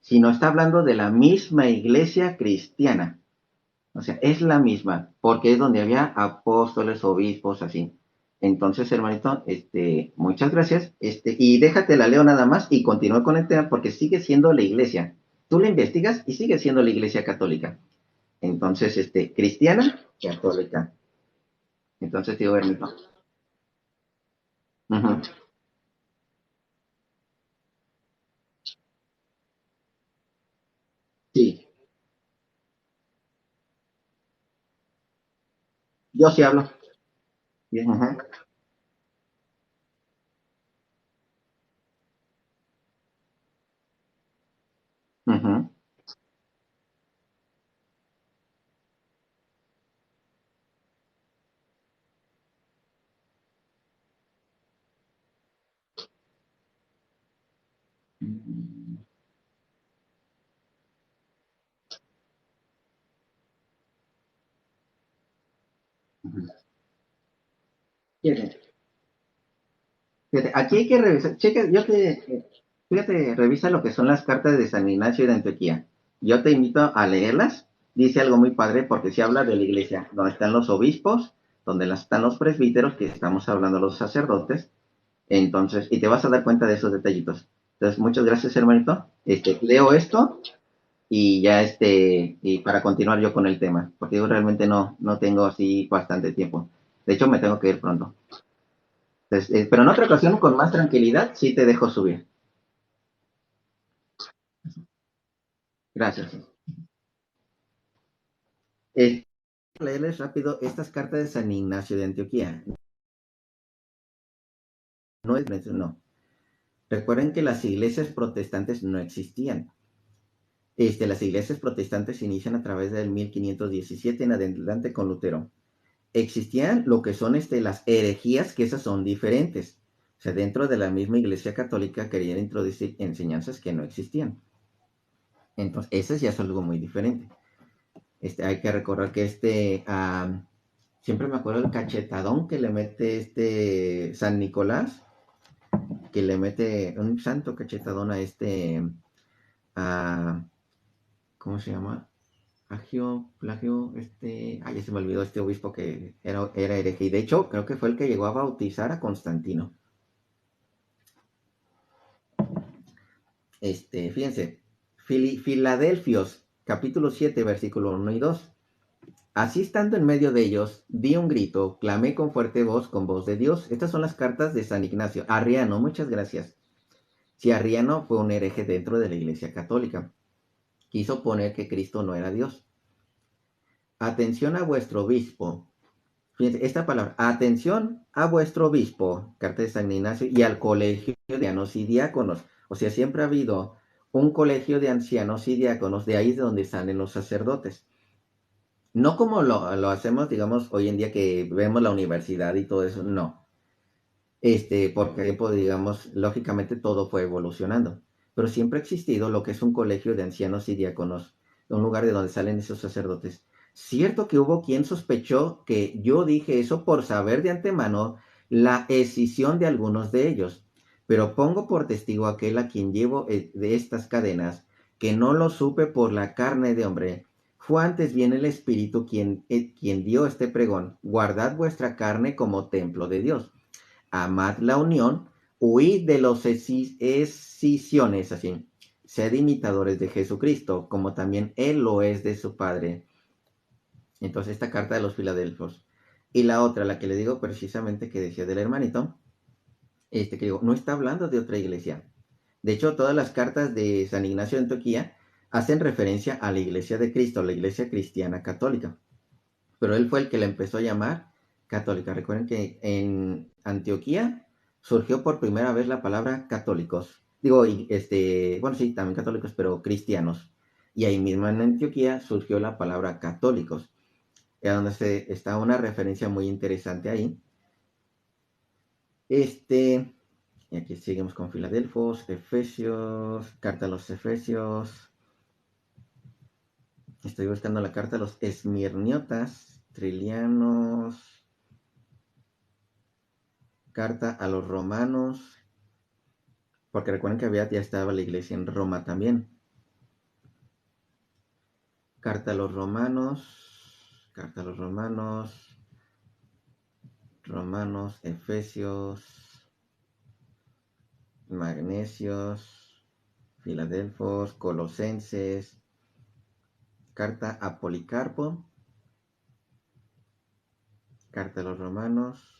sino está hablando de la misma iglesia cristiana. O sea, es la misma, porque es donde había apóstoles, obispos, así. Entonces, hermanito, muchas gracias. Y déjate la leo nada más y continúo con el tema porque sigue siendo la iglesia. Tú la investigas y sigue siendo la iglesia católica. Entonces, cristiana, católica. Entonces, tío Bernito. Ujú. Sí, yo sí hablo. Bien, ujú, ujú. Fíjate, fíjate, aquí hay que revisar, checa, fíjate, revisa lo que son las cartas de San Ignacio de Antioquía. Yo te invito a leerlas. Dice algo muy padre porque se habla de la iglesia, donde están los obispos, donde están los presbíteros, que estamos hablando de los sacerdotes. Entonces, y te vas a dar cuenta de esos detallitos. Entonces, muchas gracias, hermanito. Leo esto y ya y para continuar yo con el tema, porque yo realmente no tengo así bastante tiempo. De hecho, me tengo que ir pronto. Entonces, pero en otra ocasión, con más tranquilidad, sí te dejo subir. Gracias. Eh, Leerles rápido estas cartas de San Ignacio de Antioquía. No es, no. Recuerden que las iglesias protestantes no existían. Las iglesias protestantes se inician a través del 1517 en adelante con Lutero. Existían lo que son las herejías, que esas son diferentes. O sea, dentro de la misma iglesia católica querían introducir enseñanzas que no existían. Entonces, eso ya es algo muy diferente. Hay que recordar que siempre me acuerdo del cachetadón que le mete San Nicolás, que le mete un santo cachetadón a ¿cómo se llama? Plagio, ya se me olvidó este obispo que era hereje. Y de hecho, creo que fue el que llegó a bautizar a Constantino. Fíjense, Filadelfios, capítulo 7, versículo 1 y 2. Así estando en medio de ellos, di un grito, clamé con fuerte voz, con voz de Dios. Estas son las cartas de San Ignacio. Arriano, muchas gracias. Si Arriano fue un hereje dentro de la Iglesia Católica, quiso poner que Cristo no era Dios. Atención a vuestro obispo. Fíjense, esta palabra, atención a vuestro obispo, carta de San Ignacio, y al colegio de ancianos y diáconos. O sea, siempre ha habido un colegio de ancianos y diáconos, de ahí es de donde salen los sacerdotes. No como lo hacemos, digamos, hoy en día que vemos la universidad y todo eso, no. Porque, pues, digamos, lógicamente todo fue evolucionando. Pero siempre ha existido lo que es un colegio de ancianos y diáconos, un lugar de donde salen esos sacerdotes. Cierto que hubo quien sospechó que yo dije eso por saber de antemano la escisión de algunos de ellos, pero pongo por testigo aquel a quien llevo de estas cadenas, que no lo supe por la carne de hombre, fue antes bien el Espíritu quien dio este pregón, guardad vuestra carne como templo de Dios, amad la unión, huid de los escisiones, así, sed imitadores de Jesucristo, como también Él lo es de su Padre. Entonces, esta carta de los Filadelfos. Y la otra, la que le digo precisamente que decía del hermanito, que digo, no está hablando de otra iglesia. De hecho, todas las cartas de San Ignacio de Antioquía hacen referencia a la iglesia de Cristo, la iglesia cristiana católica. Pero él fue el que la empezó a llamar católica. Recuerden que en Antioquía surgió por primera vez la palabra católicos. Digo, bueno, sí, también católicos, pero cristianos. Y ahí mismo en Antioquía surgió la palabra católicos, donde está una referencia muy interesante ahí. Y aquí seguimos con Filadelfos, Efesios, carta a los Efesios. Estoy buscando la carta a los Esmirniotas, Trilianos, carta a los Romanos, porque recuerden que ya estaba la iglesia en Roma también. Carta a los Romanos, Efesios, Magnesios, Filadelfos, Colosenses, carta a Policarpo, carta a los Romanos.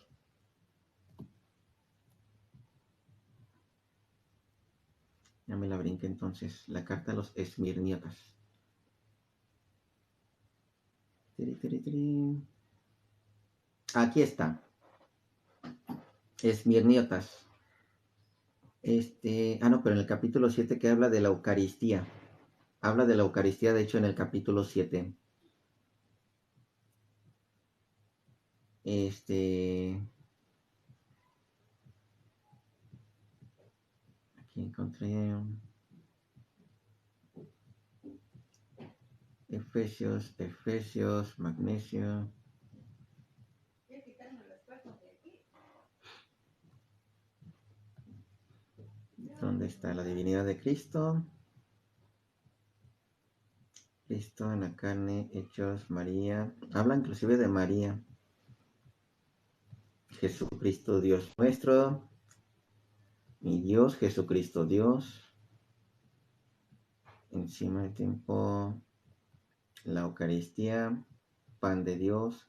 Ya me la brinqué entonces. La carta a los Esmirniotas. Aquí está. Esmirniotas. No, pero en el capítulo 7 que habla de la Eucaristía. Habla de la Eucaristía, de hecho, en el capítulo 7. Aquí encontré Efesios, Magnesio. ¿Dónde está la divinidad de Cristo? Cristo en la carne, Hechos, María. Habla inclusive de María. Jesucristo, Dios nuestro. Mi Dios, Jesucristo, Dios. Encima del tiempo, la Eucaristía, pan de Dios.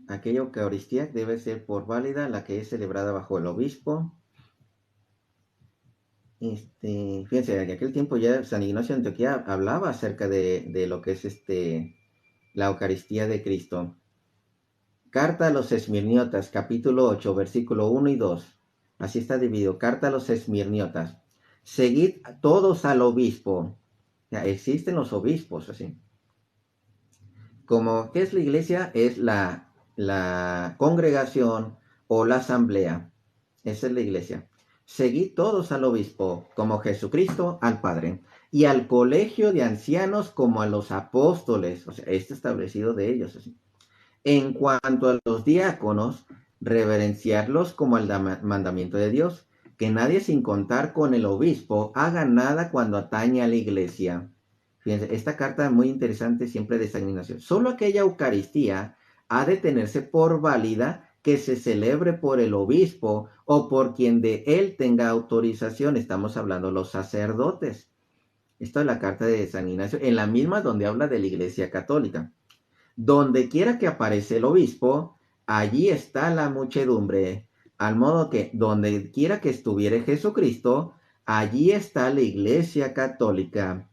Aquella Eucaristía debe ser por válida la que es celebrada bajo el obispo. Fíjense, en aquel tiempo ya San Ignacio de Antioquía hablaba acerca de lo que es la Eucaristía de Cristo. Carta a los Esmirniotas, capítulo 8, versículo 1 y 2. Así está dividido. Carta a los Esmirniotas. Seguid todos al obispo. Ya, existen los obispos, así. ¿Qué es la iglesia? Es la congregación o la asamblea. Esa es la iglesia. Seguid todos al obispo, como Jesucristo al Padre, y al colegio de ancianos como a los apóstoles. O sea, establecido de ellos, así. En cuanto a los diáconos, reverenciarlos como el mandamiento de Dios, que nadie sin contar con el obispo haga nada cuando atañe a la iglesia. Fíjense, esta carta es muy interesante siempre de San Ignacio. Solo aquella Eucaristía ha de tenerse por válida que se celebre por el obispo o por quien de él tenga autorización. Estamos hablando los sacerdotes. Esto es la carta de San Ignacio, en la misma donde habla de la Iglesia Católica. Donde quiera que aparece el obispo, allí está la muchedumbre. Al modo que donde quiera que estuviere Jesucristo, allí está la Iglesia Católica.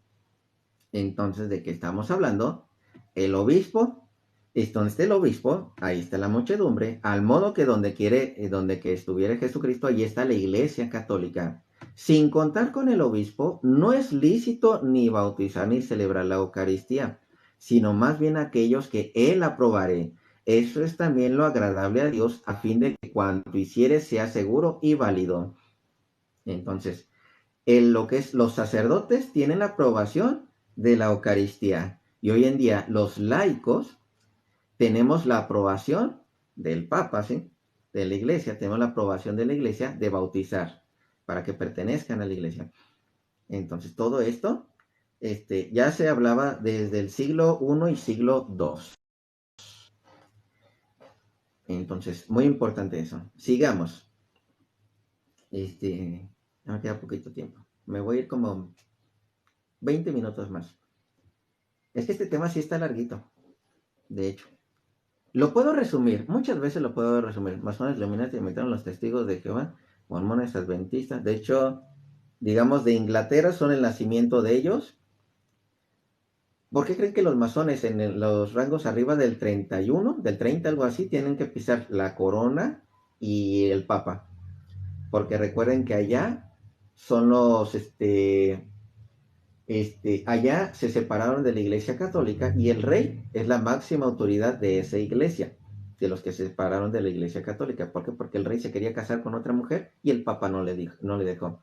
Entonces, ¿de qué estamos hablando? El obispo, donde esté el obispo, ahí está la muchedumbre, al modo que donde que estuviera Jesucristo, allí está la Iglesia Católica. Sin contar con el obispo, no es lícito ni bautizar ni celebrar la Eucaristía, sino más bien aquellos que él aprobare. Eso es también lo agradable a Dios, a fin de que cuanto hiciere sea seguro y válido. Entonces, lo que es los sacerdotes tienen la aprobación de la Eucaristía. Y hoy en día los laicos tenemos la aprobación del Papa, ¿sí? De la Iglesia, tenemos la aprobación de la Iglesia de bautizar para que pertenezcan a la Iglesia. Entonces, todo esto ya se hablaba desde el siglo I y siglo II. Entonces, muy importante eso. Sigamos. Ya me queda poquito tiempo. Me voy a ir como 20 minutos más. Es que este tema sí está larguito, de hecho. Lo puedo resumir, muchas veces lo puedo resumir. Masones, Illuminati inventaron los testigos de Jehová, mormones, adventistas. De hecho, digamos, de Inglaterra son el nacimiento de ellos. ¿Por qué creen que los masones en los rangos arriba del 31, del 30, algo así, tienen que pisar la corona y el papa? Porque recuerden que allá son los, allá se separaron de la iglesia católica y el rey es la máxima autoridad de esa iglesia, de los que se separaron de la iglesia católica. ¿Por qué? Porque el rey se quería casar con otra mujer y el papa no le dejó.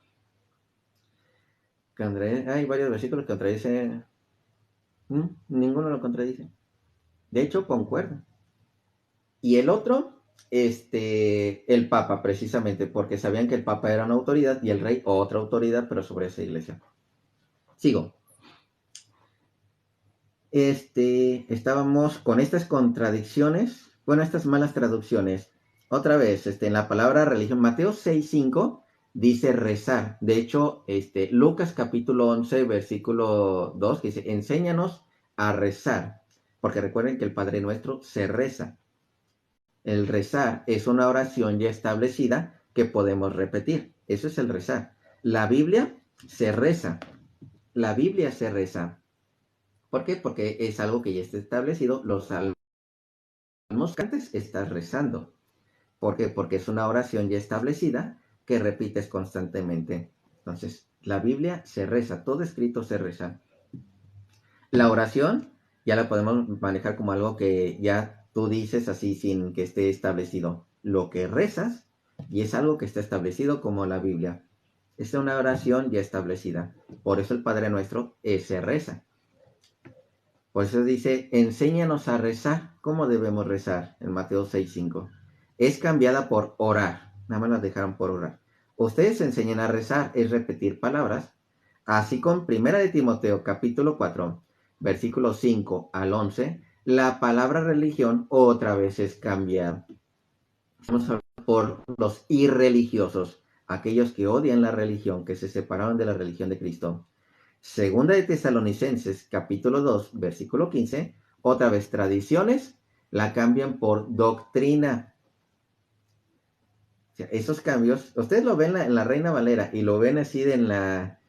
Hay varios versículos que contradicen. Ninguno lo contradice. De hecho, concuerda. Y el otro, el Papa, precisamente, porque sabían que el Papa era una autoridad y el rey otra autoridad, pero sobre esa iglesia. Sigo. Estábamos con estas contradicciones, bueno, estas malas traducciones. Otra vez, en la palabra religión, Mateo 6:5 dice rezar. De hecho, Lucas capítulo 11, versículo 2, que dice, enséñanos a rezar. Porque recuerden que el Padre Nuestro se reza. El rezar es una oración ya establecida que podemos repetir. Eso es el rezar. La Biblia se reza. La Biblia se reza. ¿Por qué? Porque es algo que ya está establecido. Los salmos que antes estás rezando. ¿Por qué? Porque es una oración ya establecida que repites constantemente. Entonces, la Biblia se reza. Todo escrito se reza. La oración ya la podemos manejar como algo que ya tú dices así sin que esté establecido. Lo que rezas y es algo que está establecido como la Biblia. Es una oración ya establecida. Por eso el Padre Nuestro se reza. Por eso dice, enséñanos a rezar. ¿Cómo debemos rezar? En Mateo 6:5. Es cambiada por orar. Nada más la dejaron por orar. Ustedes enseñan a rezar, es repetir palabras. Así con 1 de Timoteo capítulo 4, versículos 5 al 11, la palabra religión otra vez es cambiada. Vamos a hablar por los irreligiosos, aquellos que odian la religión, que se separaron de la religión de Cristo. Segunda de Tesalonicenses, capítulo 2, versículo 15, otra vez tradiciones, la cambian por doctrina. O sea, esos cambios, ustedes lo ven en la Reina Valera y lo ven así en la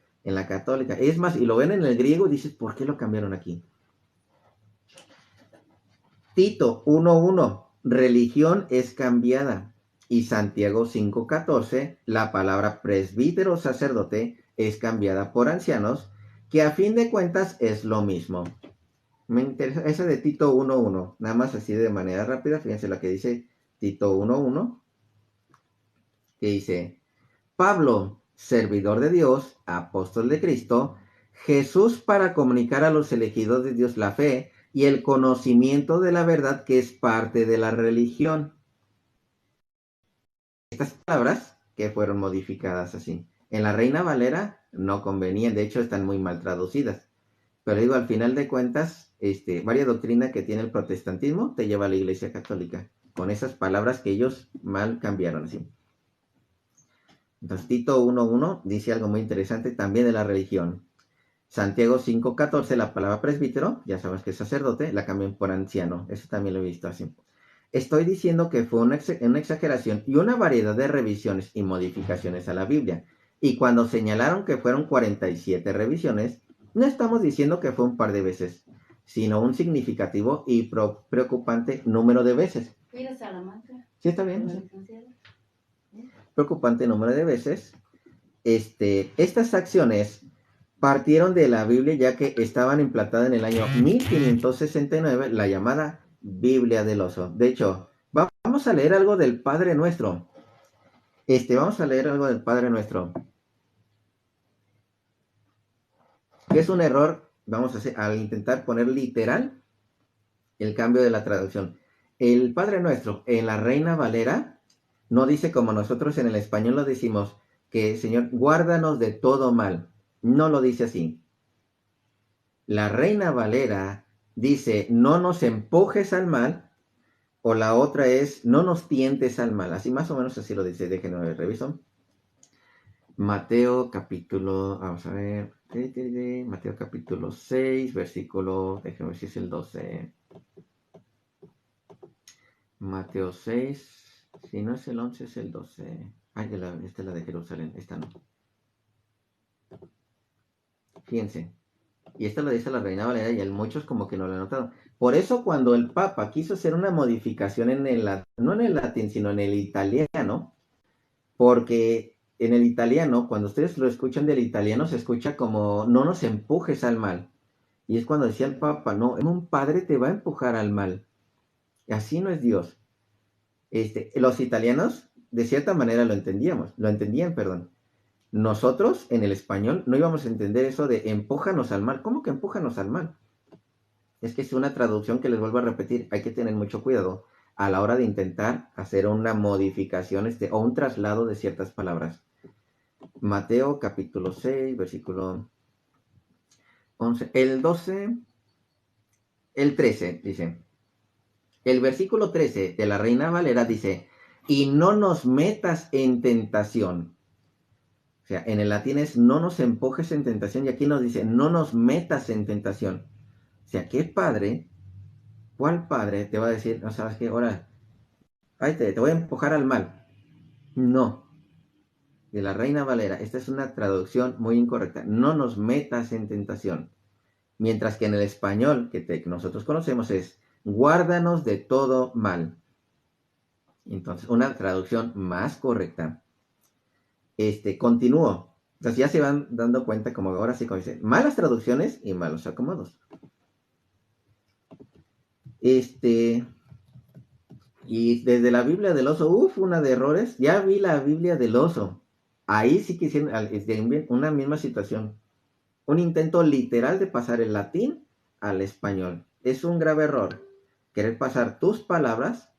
católica. Es más, y lo ven en el griego y dices, ¿por qué lo cambiaron aquí? Tito 1:1, religión es cambiada. Y Santiago 5:14, la palabra presbítero sacerdote es cambiada por ancianos, que a fin de cuentas es lo mismo. Me interesa esa de Tito 1:1, nada más así de manera rápida, fíjense lo que dice Tito 1:1, que dice, Pablo, servidor de Dios, apóstol de Cristo, Jesús para comunicar a los elegidos de Dios la fe y el conocimiento de la verdad que es parte de la religión. Estas palabras que fueron modificadas así. En la Reina Valera no convenían, de hecho están muy mal traducidas. Pero digo, al final de cuentas, varias doctrinas que tiene el protestantismo te lleva a la Iglesia Católica, con esas palabras que ellos mal cambiaron así. Entonces, Tito 1:1 dice algo muy interesante también de la religión. Santiago 5:14, la palabra presbítero, ya sabes que es sacerdote, la cambian por anciano. Eso también lo he visto así. Estoy diciendo que fue una exageración y una variedad de revisiones y modificaciones a la Biblia. Y cuando señalaron que fueron 47 revisiones, no estamos diciendo que fue un par de veces, sino un significativo y preocupante número de veces. Mira Salamanca. ¿Sí está bien? Preocupante número de veces. Estas acciones partieron de la Biblia ya que estaban implantadas en el año 1569, la llamada Biblia del Oso. De hecho, vamos a leer algo del Padre Nuestro. Vamos a leer algo del Padre Nuestro. Que es un error, vamos a hacer, al intentar poner literal el cambio de la traducción. El Padre Nuestro en la Reina Valera no dice como nosotros en el español lo decimos, que Señor, guárdanos de todo mal. No lo dice así. La Reina Valera dice, no nos empujes al mal, o la otra es, no nos tientes al mal. Así más o menos así lo dice, déjenme reviso. Mateo capítulo, vamos a ver, Mateo capítulo 6, versículo, déjenme ver si es el 12. Mateo 6, si no es el 11 es el 12. Ay, esta es la de Jerusalén, esta no. Fíjense, y esta lo dice la Reina Valera y muchos como que no lo han notado. Por eso cuando el Papa quiso hacer una modificación no en el latín, sino en el italiano, porque en el italiano, cuando ustedes lo escuchan del italiano, se escucha como no nos empujes al mal. Y es cuando decía el Papa, no, un padre te va a empujar al mal. Así no es Dios. Los italianos, de cierta manera, lo entendían, perdón. Nosotros, en el español, no íbamos a entender eso de empújanos al mal. ¿Cómo que empújanos al mal? Es que es una traducción que les vuelvo a repetir, hay que tener mucho cuidado a la hora de intentar hacer una modificación o un traslado de ciertas palabras. Mateo capítulo 6, versículo 11, el 12, el 13, dice. El versículo 13 de la Reina Valera dice, y no nos metas en tentación. O sea, en el latín es no nos empujes en tentación y aquí nos dice no nos metas en tentación. O sea, ¿qué padre? ¿Cuál padre te va a decir, no sabes qué, ahora, ay, te voy a empujar al mal? No. De la Reina Valera, esta es una traducción muy incorrecta. No nos metas en tentación. Mientras que en el español que nosotros conocemos es guárdanos de todo mal. Entonces, una traducción más correcta. Continúo. Entonces ya se van dando cuenta como ahora sí como dice, malas traducciones y malos acomodos. Y desde la Biblia del oso, una de errores. Ya vi la Biblia del oso. Ahí sí que hicieron una misma situación. Un intento literal de pasar el latín al español. Es un grave error. Querer pasar tus palabras,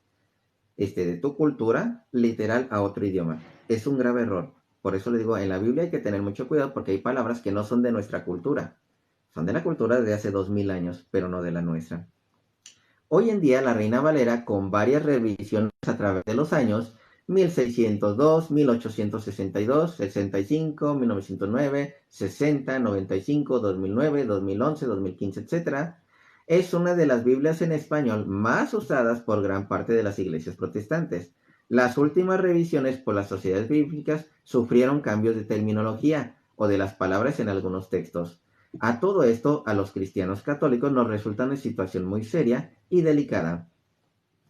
de tu cultura, literal a otro idioma. Es un grave error. Por eso le digo, en la Biblia hay que tener mucho cuidado porque hay palabras que no son de nuestra cultura. Son de la cultura de hace 2000 años, pero no de la nuestra. Hoy en día la Reina Valera, con varias revisiones a través de los años, 1602, 1862, 65, 1909, 60, 95, 2009, 2011, 2015, etc., es una de las Biblias en español más usadas por gran parte de las iglesias protestantes. Las últimas revisiones por las sociedades bíblicas sufrieron cambios de terminología o de las palabras en algunos textos. A todo esto, a los cristianos católicos nos resulta una situación muy seria y delicada.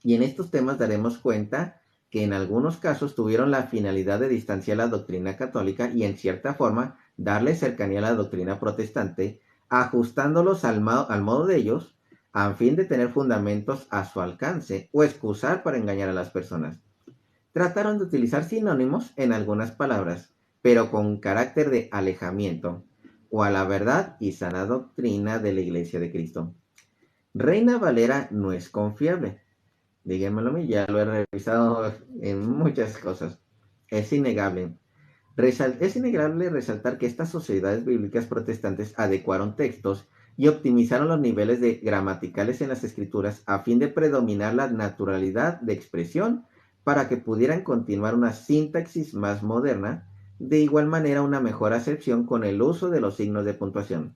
Y en estos temas daremos cuenta que en algunos casos tuvieron la finalidad de distanciar la doctrina católica y en cierta forma darle cercanía a la doctrina protestante, ajustándolos al modo de ellos, a fin de tener fundamentos a su alcance o excusar para engañar a las personas. Trataron de utilizar sinónimos en algunas palabras, pero con carácter de alejamiento, o a la verdad y sana doctrina de la Iglesia de Cristo. Reina Valera no es confiable. Díganmelo a mí, ya lo he revisado en muchas cosas. Es innegable. Es innegable resaltar que estas sociedades bíblicas protestantes adecuaron textos y optimizaron los niveles gramaticales en las escrituras a fin de predominar la naturalidad de expresión para que pudieran continuar una sintaxis más moderna, de igual manera una mejor acepción con el uso de los signos de puntuación.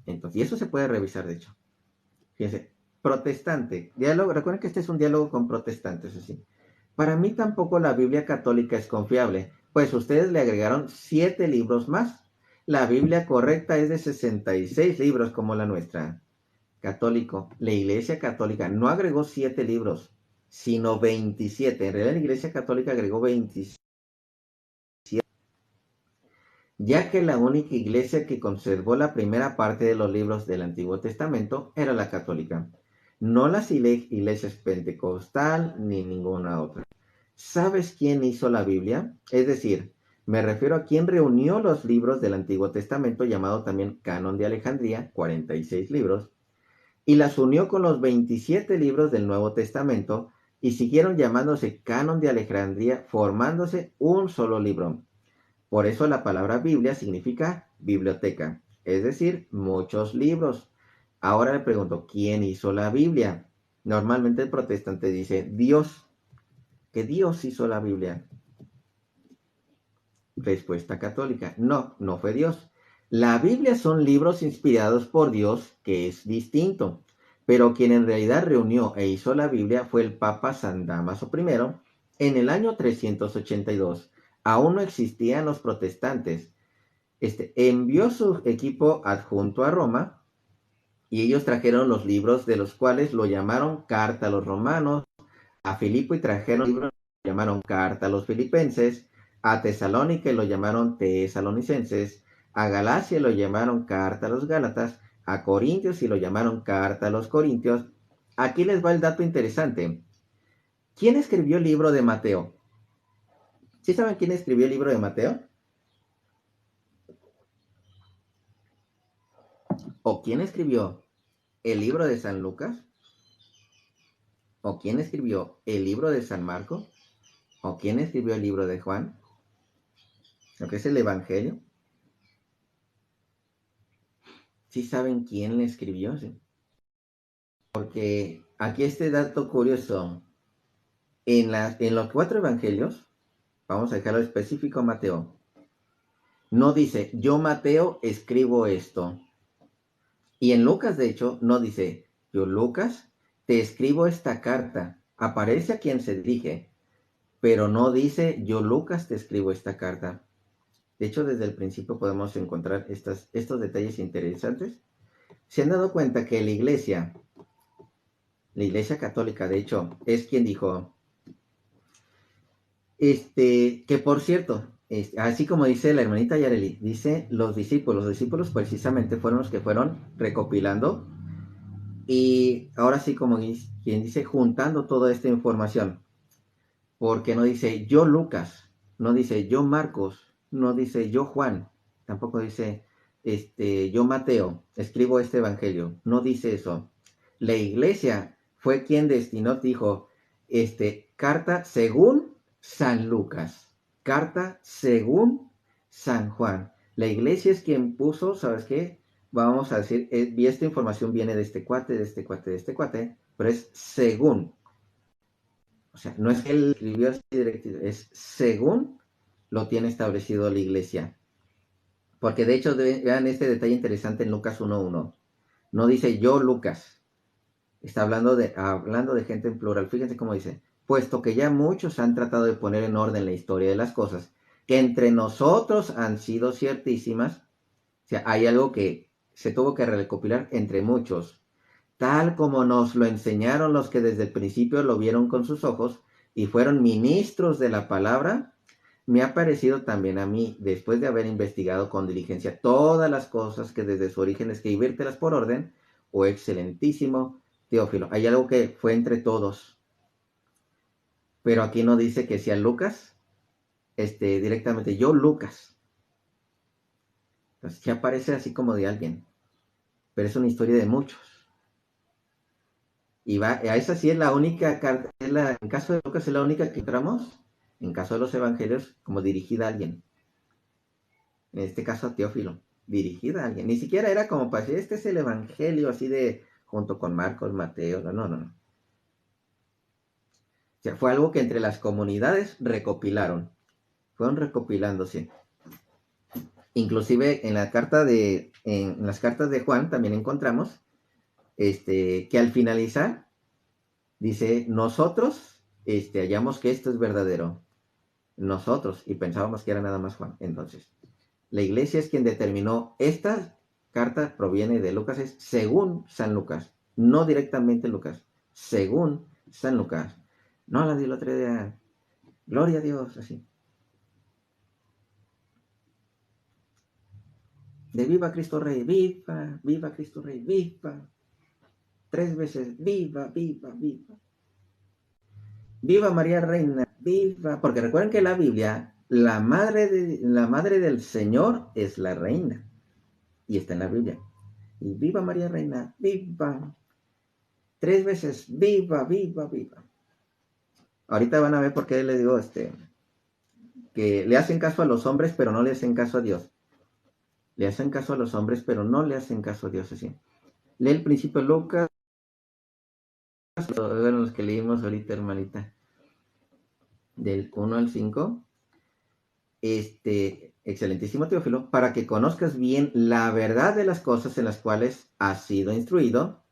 Entonces, y eso se puede revisar, de hecho. Fíjense, protestante, diálogo, recuerden que este es un diálogo con protestantes, así. Para mí tampoco la Biblia católica es confiable, pues ustedes le agregaron 7 libros más. La Biblia correcta es de 66 libros como la nuestra. Católico, la Iglesia Católica no agregó 7 libros, sino 27. En realidad la Iglesia Católica agregó 27, ya que la única iglesia que conservó la primera parte de los libros del Antiguo Testamento era la católica, no las iglesias pentecostal ni ninguna otra. ¿Sabes quién hizo la Biblia? Es decir, me refiero a quien reunió los libros del Antiguo Testamento, llamado también Canon de Alejandría, 46 libros, y las unió con los 27 libros del Nuevo Testamento y siguieron llamándose Canon de Alejandría, formándose un solo libro. Por eso la palabra Biblia significa biblioteca, es decir, muchos libros. Ahora le pregunto, ¿quién hizo la Biblia? Normalmente el protestante dice Dios, que Dios hizo la Biblia. Respuesta católica, no, no fue Dios. La Biblia son libros inspirados por Dios, que es distinto. pero quien en realidad reunió e hizo la Biblia fue el Papa San Damaso I en el año 382. Aún no existían los protestantes. Envió su equipo adjunto a Roma y ellos trajeron los libros, de los cuales lo llamaron Carta a los Romanos, a Filipo y trajeron libros, lo llamaron Carta a los Filipenses, a Tesalónica y lo llamaron Tesalonicenses, a Galacia lo llamaron Carta a los Gálatas, a Corintios y lo llamaron Carta a los Corintios. Aquí les va el dato interesante. ¿Quién escribió el libro de Mateo? ¿Sí saben quién escribió el libro de Mateo? ¿O quién escribió el libro de San Lucas? ¿O quién escribió el libro de San Marco? ¿O quién escribió el libro de Juan? Lo que es el Evangelio. ¿Sí saben quién le escribió? ¿Sí? Porque aquí este dato curioso. En los 4 evangelios, vamos a dejarlo específico Mateo, no dice, yo Mateo escribo esto. Y en Lucas, de hecho, no dice, yo Lucas te escribo esta carta. Aparece a quien se dirige, pero no dice, yo Lucas te escribo esta carta. De hecho, desde el principio podemos encontrar estos detalles interesantes. Se han dado cuenta que la iglesia católica, de hecho, es quien dijo, que por cierto, así como dice la hermanita Yareli, dice los discípulos precisamente fueron los que fueron recopilando y ahora sí como quien dice, juntando toda esta información, porque no dice yo Lucas, no dice yo Marcos, no dice yo Juan, tampoco dice yo Mateo, escribo este evangelio, no dice eso. La iglesia fue quien destinó, dijo, carta según San Lucas, carta según San Juan. La iglesia es quien puso, ¿sabes qué? Vamos a decir, esta información viene de este cuate, de este cuate, de este cuate, pero es según. O sea, no es que él escribió así directo, es según lo tiene establecido la iglesia. Porque de hecho, vean este detalle interesante en Lucas 1.1. No dice yo Lucas. Está hablando de gente en plural. Fíjense cómo dice. Puesto que ya muchos han tratado de poner en orden la historia de las cosas, que entre nosotros han sido ciertísimas. O sea, hay algo que se tuvo que recopilar entre muchos, tal como nos lo enseñaron los que desde el principio lo vieron con sus ojos y fueron ministros de la palabra. Me ha parecido también a mí, después de haber investigado con diligencia todas las cosas que desde su origen escribírtelas por orden, oh excelentísimo Teófilo, hay algo que fue entre todos, pero aquí no dice que sea Lucas, directamente yo Lucas. Entonces ya parece así como de alguien, pero es una historia de muchos. Y a esa sí es la única carta, en caso de Lucas es la única que encontramos, en caso de los evangelios, como dirigida a alguien. En este caso a Teófilo, dirigida a alguien. Ni siquiera era como para decir, este es el evangelio así de, junto con Marcos, Mateo, no. O sea, fue algo que entre las comunidades recopilaron, fueron recopilándose. Inclusive en en las cartas de Juan también encontramos, que al finalizar, dice, nosotros, hallamos que esto es verdadero. Nosotros, y pensábamos que era nada más Juan. Entonces, la iglesia es quien determinó, esta carta proviene de Lucas, es según San Lucas, no directamente Lucas, según San Lucas. No la di el otro día, gloria a Dios, así. De viva Cristo Rey, viva, viva Cristo Rey, viva. 3 veces, viva, viva, viva. Viva María Reina, viva. Porque recuerden que la Biblia, la madre del Señor es la reina. Y está en la Biblia. Y viva María Reina, viva. 3 veces, viva, viva, viva. Ahorita van a ver por qué le digo que le hacen caso a los hombres, pero no le hacen caso a Dios. Le hacen caso a los hombres, pero no le hacen caso a Dios así. Lee el principio de Lucas, los que leímos ahorita, hermanita, del 1 al 5. Excelentísimo Teófilo, para que conozcas bien la verdad de las cosas en las cuales has sido instruido,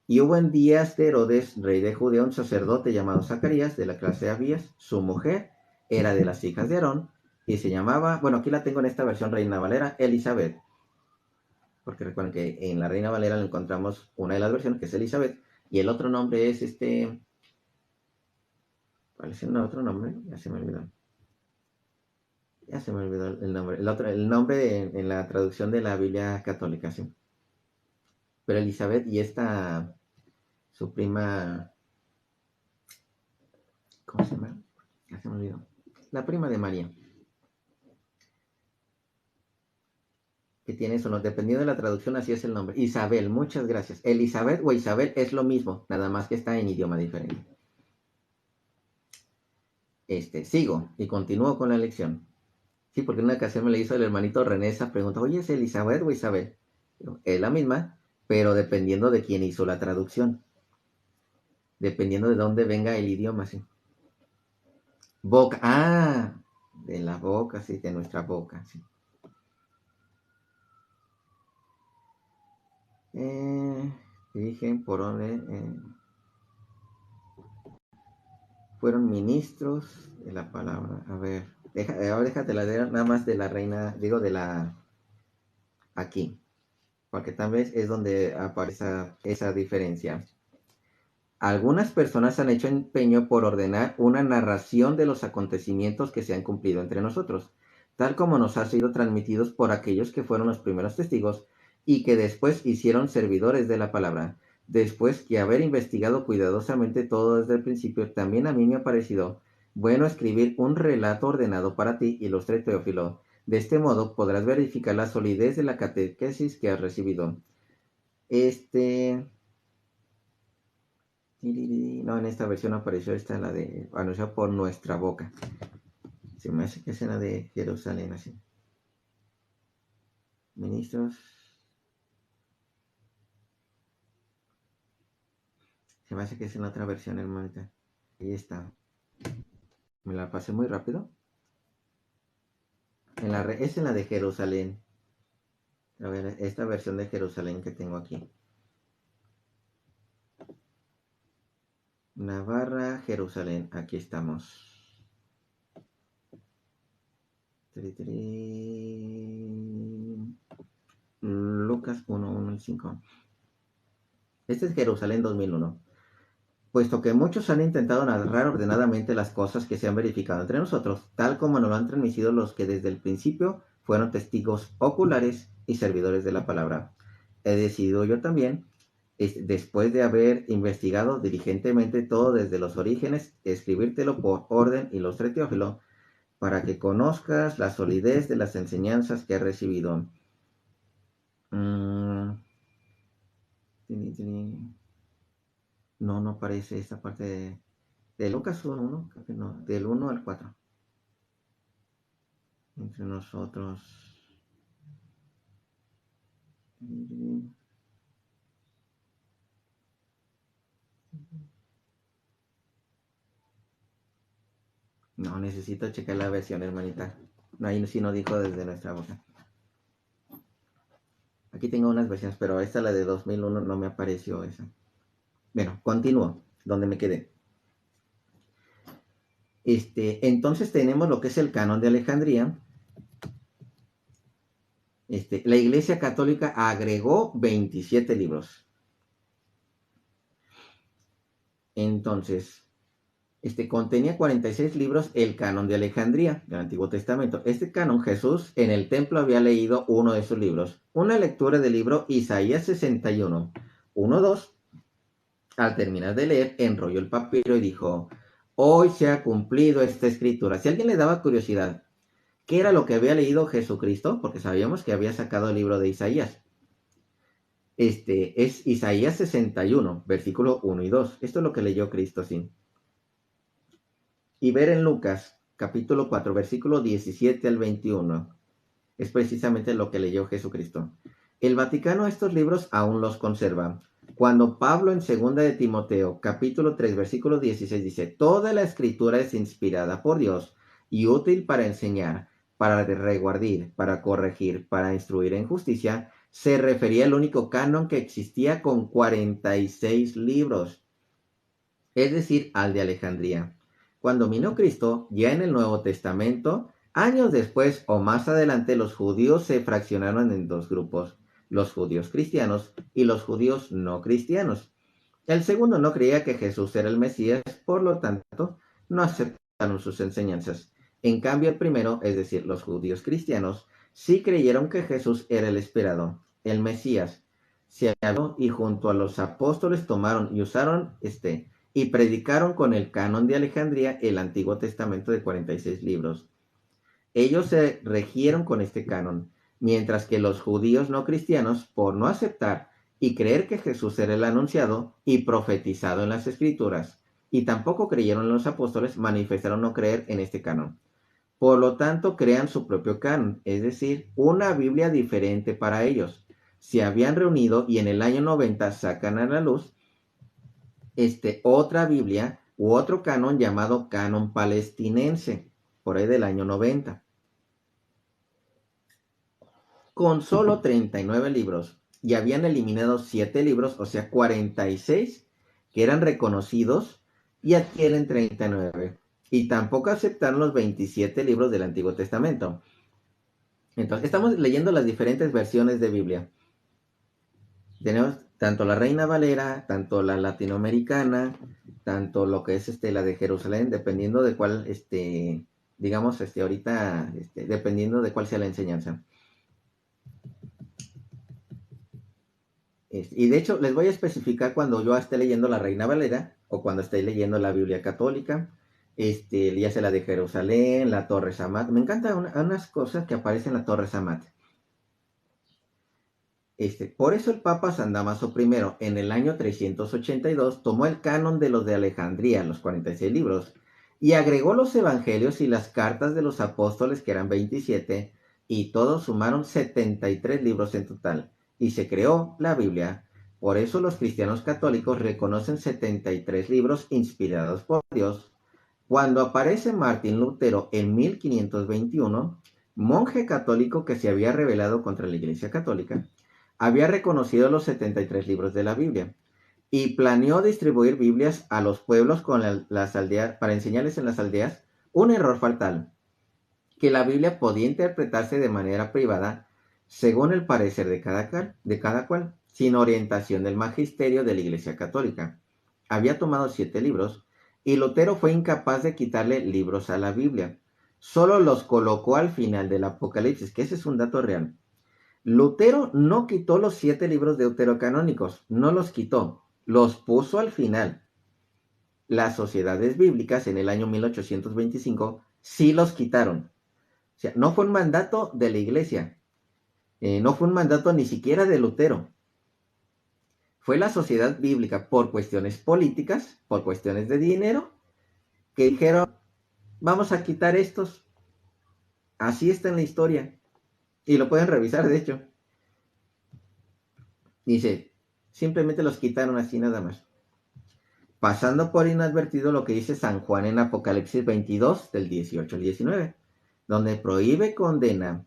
Y hubo en días de Herodes, rey de Judea, un sacerdote llamado Zacarías, de la clase de Abías. Su mujer era de las hijas de Aarón y se llamaba, bueno, aquí la tengo en esta versión Reina Valera, Elizabeth. Porque recuerden que en la Reina Valera le encontramos una de las versiones que es Elizabeth y el otro nombre es ¿cuál es el otro nombre? Ya se me olvidó. Ya se me olvidó el nombre. El nombre en la traducción de la Biblia católica, sí. Pero Elizabeth y su prima, ¿cómo se llama? Ya se me olvidó. La prima de María. Que tiene eso, ¿no? Dependiendo de la traducción, así es el nombre. Isabel, muchas gracias. Elizabeth o Isabel es lo mismo, nada más que está en idioma diferente. Sigo y continúo con la lección. Sí, porque en una ocasión me le hizo el hermanito René esa pregunta, oye, ¿es Elizabeth o Isabel? Es la misma, pero dependiendo de quién hizo la traducción. Dependiendo de dónde venga el idioma, sí. Boca, de la boca, sí, de nuestra boca, sí. Dije por dónde fueron ministros de la palabra. A ver, ahora déjate la de nada más de la reina, digo de la aquí, porque tal vez es donde aparece esa diferencia. Algunas personas han hecho empeño por ordenar una narración de los acontecimientos que se han cumplido entre nosotros, tal como nos ha sido transmitidos por aquellos que fueron los primeros testigos y que después hicieron servidores de la palabra. Después que haber investigado cuidadosamente todo desde el principio, también a mí me ha parecido bueno escribir un relato ordenado para ti, ilustre Teófilo. De este modo podrás verificar la solidez de la catequesis que has recibido. No, en esta versión apareció esta, la de anunciada por nuestra boca. Se me hace que es la de Jerusalén, así. Ministros. Se me hace que es en la otra versión, hermanita. Ahí está. Me la pasé muy rápido. Es en la de Jerusalén. A ver, esta versión de Jerusalén que tengo aquí. Navarra, Jerusalén. Aquí estamos. Lucas 1:1 y 5. Este es Jerusalén 2001. Puesto que muchos han intentado narrar ordenadamente las cosas que se han verificado entre nosotros, tal como nos lo han transmitido los que desde el principio fueron testigos oculares y servidores de la palabra. He decidido yo también, después de haber investigado diligentemente todo desde los orígenes, escribírtelo por orden ilustre Teófilo, para que conozcas la solidez de las enseñanzas que he recibido. No aparece esta parte de Lucas 1, creo que no, del 1 al 4. Entre nosotros. No, necesito checar la versión, hermanita. No, ahí sí no dijo desde nuestra boca. Aquí tengo unas versiones, pero esta, la de 2001, no me apareció esa. Bueno, continúo, donde me quedé. Entonces tenemos lo que es el canon de Alejandría. La Iglesia Católica agregó 27 libros. Entonces, contenía 46 libros el canon de Alejandría del Antiguo Testamento. Este canon, Jesús en el templo había leído uno de sus libros. Una lectura del libro Isaías 61, 1-2. Al terminar de leer, enrolló el papiro y dijo, hoy se ha cumplido esta escritura. Si a alguien le daba curiosidad, ¿qué era lo que había leído Jesucristo? Porque sabíamos que había sacado el libro de Isaías. Es Isaías 61, versículo 1 y 2. Esto es lo que leyó Cristo, sí. Y ver en Lucas, capítulo 4, versículo 17 al 21. Es precisamente lo que leyó Jesucristo. El Vaticano estos libros aún los conserva. Cuando Pablo en 2 de Timoteo, capítulo 3, versículo 16 dice, toda la escritura es inspirada por Dios y útil para enseñar, para reguardir, para corregir, para instruir en justicia, se refería al único canon que existía con 46 libros, es decir, al de Alejandría. Cuando vino Cristo, ya en el Nuevo Testamento, años después o más adelante, los judíos se fraccionaron en dos grupos, los judíos cristianos y los judíos no cristianos. El segundo no creía que Jesús era el Mesías, por lo tanto, no aceptaron sus enseñanzas. En cambio, el primero, es decir, los judíos cristianos, sí creyeron que Jesús era el esperado, el Mesías. Se habló y junto a los apóstoles tomaron y usaron y predicaron con el canon de Alejandría el Antiguo Testamento de 46 libros. Ellos se regieron con este canon, mientras que los judíos no cristianos, por no aceptar y creer que Jesús era el anunciado y profetizado en las Escrituras, y tampoco creyeron en los apóstoles, manifestaron no creer en este canon. Por lo tanto, crean su propio canon, es decir, una Biblia diferente para ellos. Se habían reunido y en el año 90 sacan a la luz otra Biblia u otro canon llamado canon palestinense, por ahí del año 90. Con solo 39 libros y habían eliminado 7 libros, o sea, 46 que eran reconocidos y adquieren 39. Y tampoco aceptaron los 27 libros del Antiguo Testamento. Entonces, estamos leyendo las diferentes versiones de Biblia. Tenemos tanto la Reina Valera, tanto la latinoamericana, tanto lo que es la de Jerusalén, dependiendo de cuál, digamos, ahorita, dependiendo de cuál sea la enseñanza. Y de hecho, les voy a especificar cuando yo esté leyendo la Reina Valera o cuando esté leyendo la Biblia católica, ya sea la de Jerusalén, la Torre Samat. Me encantan unas cosas que aparecen en la Torre Samat. Por eso el Papa San Damaso I, en el año 382, tomó el canon de los de Alejandría, los 46 libros, y agregó los evangelios y las cartas de los apóstoles, que eran 27, y todos sumaron 73 libros en total, y se creó la Biblia. Por eso los cristianos católicos reconocen 73 libros inspirados por Dios. Cuando aparece Martín Lutero en 1521, monje católico que se había rebelado contra la Iglesia Católica, había reconocido los 73 libros de la Biblia y planeó distribuir Biblias a los pueblos con las aldeas, para enseñarles en las aldeas un error fatal, que la Biblia podía interpretarse de manera privada según el parecer de cada cual, sin orientación del magisterio de la Iglesia Católica. Había tomado 7 libros y Lutero fue incapaz de quitarle libros a la Biblia. Solo los colocó al final del Apocalipsis, que ese es un dato real. Lutero no quitó los 7 libros deuterocanónicos, no los quitó, los puso al final. Las sociedades bíblicas en el año 1825 sí los quitaron. O sea, no fue un mandato de la iglesia, no fue un mandato ni siquiera de Lutero. Fue la sociedad bíblica, por cuestiones políticas, por cuestiones de dinero, que dijeron, vamos a quitar estos. Así está en la historia. Y lo pueden revisar, de hecho. Dice, simplemente los quitaron así nada más. Pasando por inadvertido lo que dice San Juan en Apocalipsis 22, del 18 al 19, donde prohíbe y condena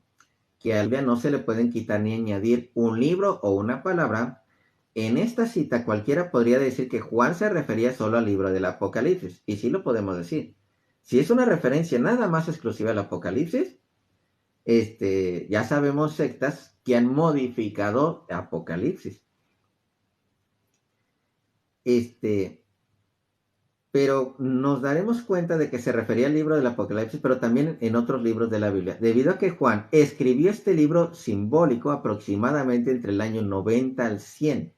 que a la Biblia no se le pueden quitar ni añadir un libro o una palabra. En esta cita cualquiera podría decir que Juan se refería solo al libro del Apocalipsis, y sí lo podemos decir. Si es una referencia nada más exclusiva al Apocalipsis, ya sabemos sectas que han modificado Apocalipsis. Pero nos daremos cuenta de que se refería al libro del Apocalipsis, pero también en otros libros de la Biblia, debido a que Juan escribió este libro simbólico aproximadamente entre el año 90 al 100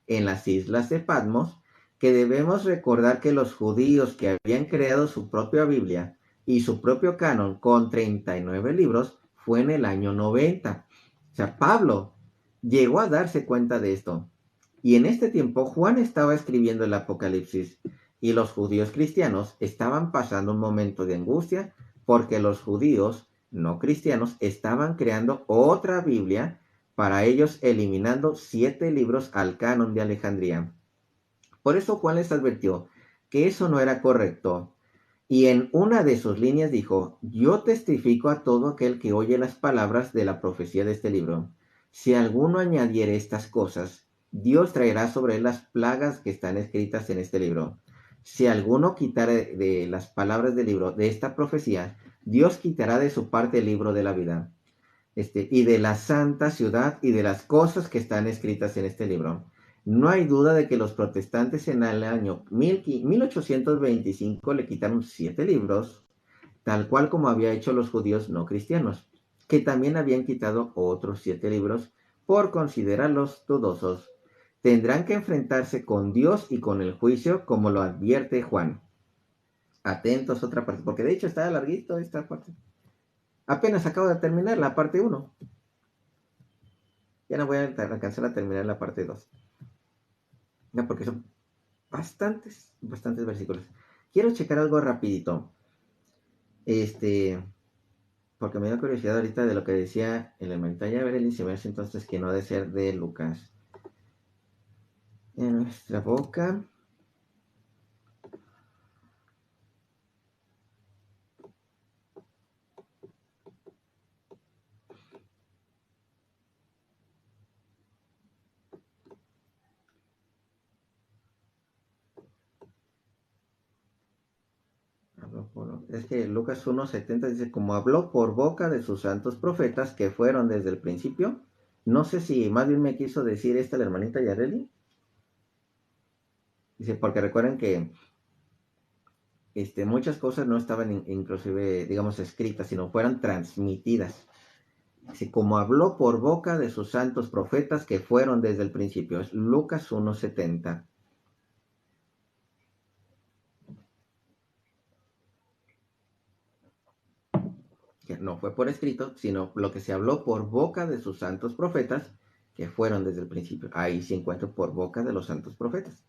en las islas de Patmos, que debemos recordar que los judíos que habían creado su propia Biblia y su propio canon con 39 libros fue en el año 90. O sea, Pablo llegó a darse cuenta de esto. Y en este tiempo Juan estaba escribiendo el Apocalipsis y los judíos cristianos estaban pasando un momento de angustia porque los judíos no cristianos estaban creando otra Biblia para ellos, eliminando 7 libros al canon de Alejandría. Por eso Juan les advirtió que eso no era correcto. Y en una de sus líneas dijo, yo testifico a todo aquel que oye las palabras de la profecía de este libro. Si alguno añadiere estas cosas, Dios traerá sobre él las plagas que están escritas en este libro. Si alguno quitare de las palabras del libro de esta profecía, Dios quitará de su parte el libro de la vida, y de la santa ciudad y de las cosas que están escritas en este libro. No hay duda de que los protestantes en el año 1825 le quitaron 7 libros, tal cual como había hecho los judíos no cristianos, que también habían quitado otros 7 libros por considerarlos dudosos. Tendrán que enfrentarse con Dios y con el juicio, como lo advierte Juan. Atentos, otra parte, porque de hecho está larguito esta parte. Apenas acabo de terminar la parte 1. Ya no voy a alcanzar a terminar la parte 2. Ya, porque son bastantes versículos. Quiero checar algo rapidito. Porque me dio curiosidad ahorita de lo que decía el hermanito Evelyn, si me hace entonces que no ha de ser de Lucas. En nuestra boca. Es que Lucas 1:70 dice, como habló por boca de sus santos profetas que fueron desde el principio. No sé si más bien me quiso decir esta la hermanita Yareli. Dice, porque recuerden que muchas cosas no estaban inclusive, digamos, escritas, sino fueran transmitidas. Dice, como habló por boca de sus santos profetas que fueron desde el principio. Es Lucas 1:70. Que no fue por escrito, sino lo que se habló por boca de sus santos profetas que fueron desde el principio. Ahí se encuentra por boca de los santos profetas.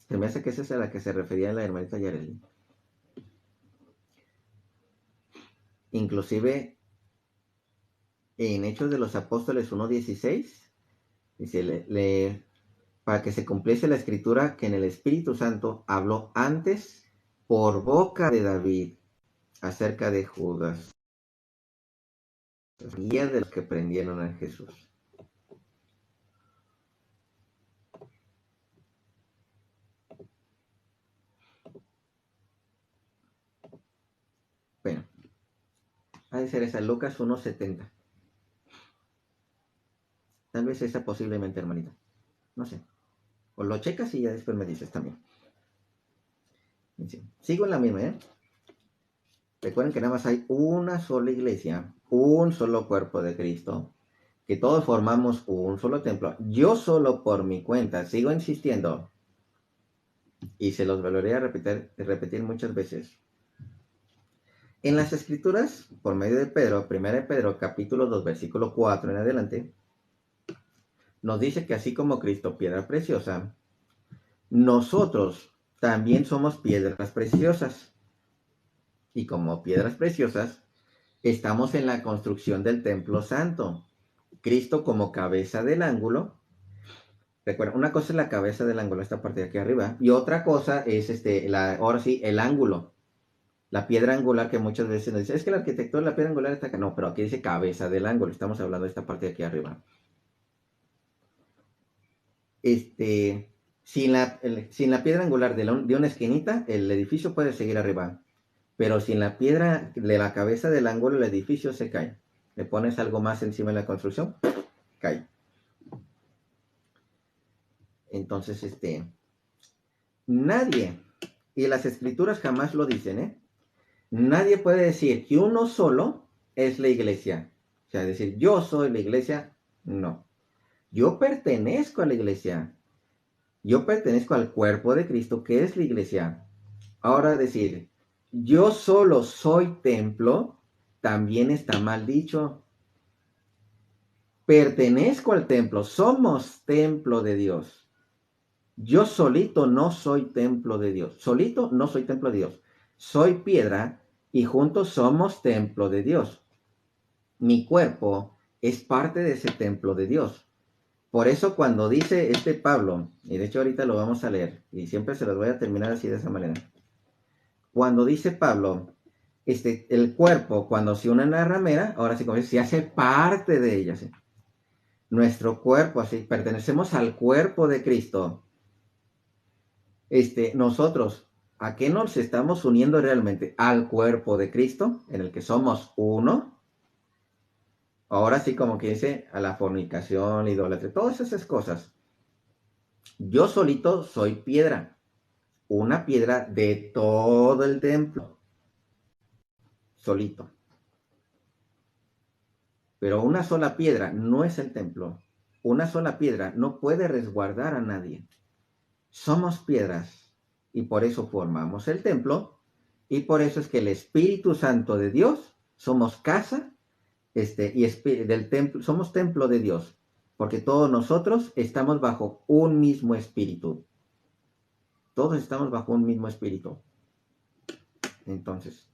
Se me hace que esa es a la que se refería la hermanita Yareli. Inclusive en Hechos de los Apóstoles 1:16 dice, para que se cumpliese la escritura que en el Espíritu Santo habló antes por boca de David acerca de Judas, guía de los que prendieron a Jesús. Bueno, ha de ser esa, Lucas 1:70. Tal vez esa posiblemente, hermanita. No sé. O lo checas y ya después me dices también. Sí. Sigo en la misma, ¿eh? Recuerden que nada más hay una sola iglesia, un solo cuerpo de Cristo, que todos formamos un solo templo. Yo solo por mi cuenta sigo insistiendo, y se los volveré a repetir muchas veces. En las Escrituras, por medio de Pedro, 1 de Pedro, capítulo 2, versículo 4 en adelante, nos dice que así como Cristo, piedra preciosa, nosotros también somos piedras preciosas. Y como piedras preciosas, estamos en la construcción del templo santo. Cristo como cabeza del ángulo. Recuerda, una cosa es la cabeza del ángulo, esta parte de aquí arriba, y otra cosa es ahora sí, el ángulo. La piedra angular, que muchas veces nos dice, es que la arquitectura de la piedra angular está acá. No, pero aquí dice cabeza del ángulo. Estamos hablando de esta parte de aquí arriba. Sin la piedra angular de una esquinita, el edificio puede seguir arriba. Pero sin la piedra de la cabeza del ángulo, el edificio se cae. Le pones algo más encima de la construcción, cae. Entonces, nadie, y las escrituras jamás lo dicen, nadie puede decir que uno solo es la iglesia. O sea, decir, yo soy la iglesia, no. Yo pertenezco a la iglesia. Yo pertenezco al cuerpo de Cristo, que es la iglesia. Ahora decir, yo solo soy templo, también está mal dicho. Pertenezco al templo, somos templo de Dios. Yo solito no soy templo de Dios. Solito no soy templo de Dios. Soy piedra y juntos somos templo de Dios. Mi cuerpo es parte de ese templo de Dios. Por eso cuando dice Pablo, y de hecho ahorita lo vamos a leer, y siempre se los voy a terminar así de esa manera. Cuando dice Pablo, el cuerpo cuando se une a la ramera, ahora sí como se hace parte de ella. ¿Sí? nuestro cuerpo, así, pertenecemos al cuerpo de Cristo. Nosotros, ¿a qué nos estamos uniendo realmente? Al cuerpo de Cristo, en el que somos uno. Ahora sí, como que dice, a la fornicación, la idolatría, todas esas cosas. Yo solito soy piedra, una piedra de todo el templo, solito. Pero una sola piedra no es el templo. Una sola piedra no puede resguardar a nadie. Somos piedras y por eso formamos el templo y por eso es que el Espíritu Santo de Dios somos casa del templo, somos templo de Dios, porque todos nosotros estamos bajo un mismo espíritu. Todos estamos bajo un mismo espíritu. Entonces,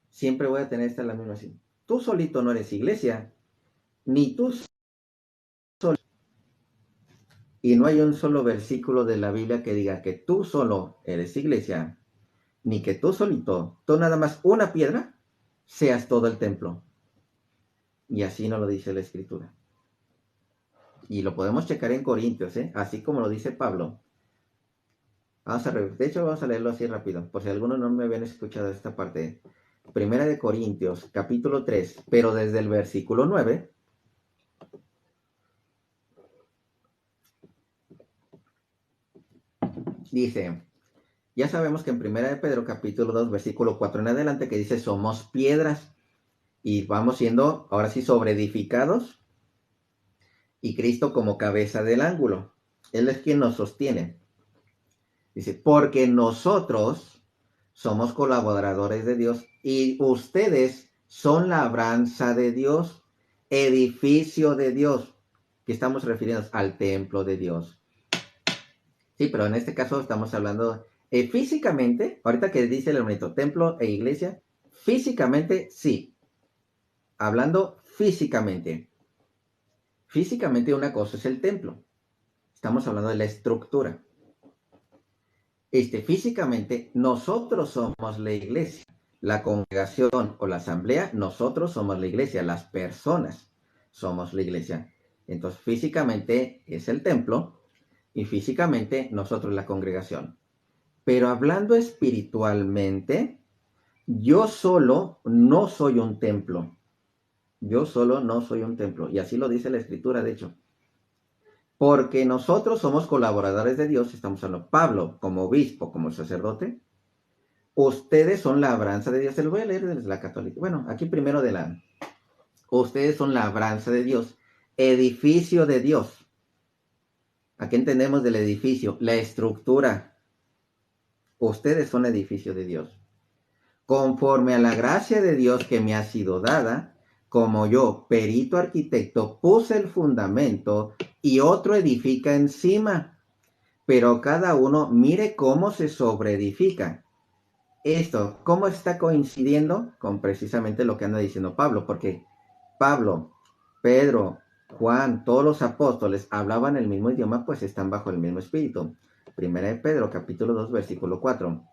siempre voy a tener esta la misma así. Tú solito no eres iglesia, ni tú solo. Y no hay un solo versículo de la Biblia que diga que tú solo eres iglesia, ni que tú solito, tú nada más una piedra, seas todo el templo. Y así no lo dice la Escritura. Y lo podemos checar en Corintios, así como lo dice Pablo. De hecho, vamos a leerlo así rápido, por si algunos no me habían escuchado esta parte. Primera de Corintios, capítulo 3, pero desde el versículo 9, dice, ya sabemos que en Primera de Pedro, capítulo 2, versículo 4 en adelante, que dice, somos piedras, y vamos siendo, ahora sí, sobreedificados, y Cristo como cabeza del ángulo. Él es quien nos sostiene. Dice, porque nosotros somos colaboradores de Dios y ustedes son labranza de Dios, edificio de Dios, que estamos refiriendo al templo de Dios. Sí, pero en este caso estamos hablando físicamente, ahorita que dice el hermanito, templo e iglesia, físicamente sí, hablando físicamente. Físicamente una cosa es el templo, estamos hablando de la estructura. Físicamente, nosotros somos la iglesia. La congregación o la asamblea, nosotros somos la iglesia. Las personas somos la iglesia. Entonces, físicamente es el templo y físicamente nosotros la congregación. Pero hablando espiritualmente, yo solo no soy un templo. Yo solo no soy un templo. Y así lo dice la Escritura, de hecho. Porque nosotros somos colaboradores de Dios, estamos hablando Pablo como obispo, como sacerdote. Ustedes son labranza de Dios. Se lo voy a leer desde la católica. Bueno, aquí primero de la... Ustedes son labranza de Dios, edificio de Dios. ¿A qué entendemos del edificio? La estructura. Ustedes son edificio de Dios. Conforme a la gracia de Dios que me ha sido dada, como yo, perito arquitecto, puse el fundamento y otro edifica encima. Pero cada uno mire cómo se sobreedifica. Esto, ¿cómo está coincidiendo con precisamente lo que anda diciendo Pablo? Porque Pablo, Pedro, Juan, todos los apóstoles hablaban el mismo idioma, pues están bajo el mismo espíritu. Primera de Pedro, capítulo 2, versículo 4.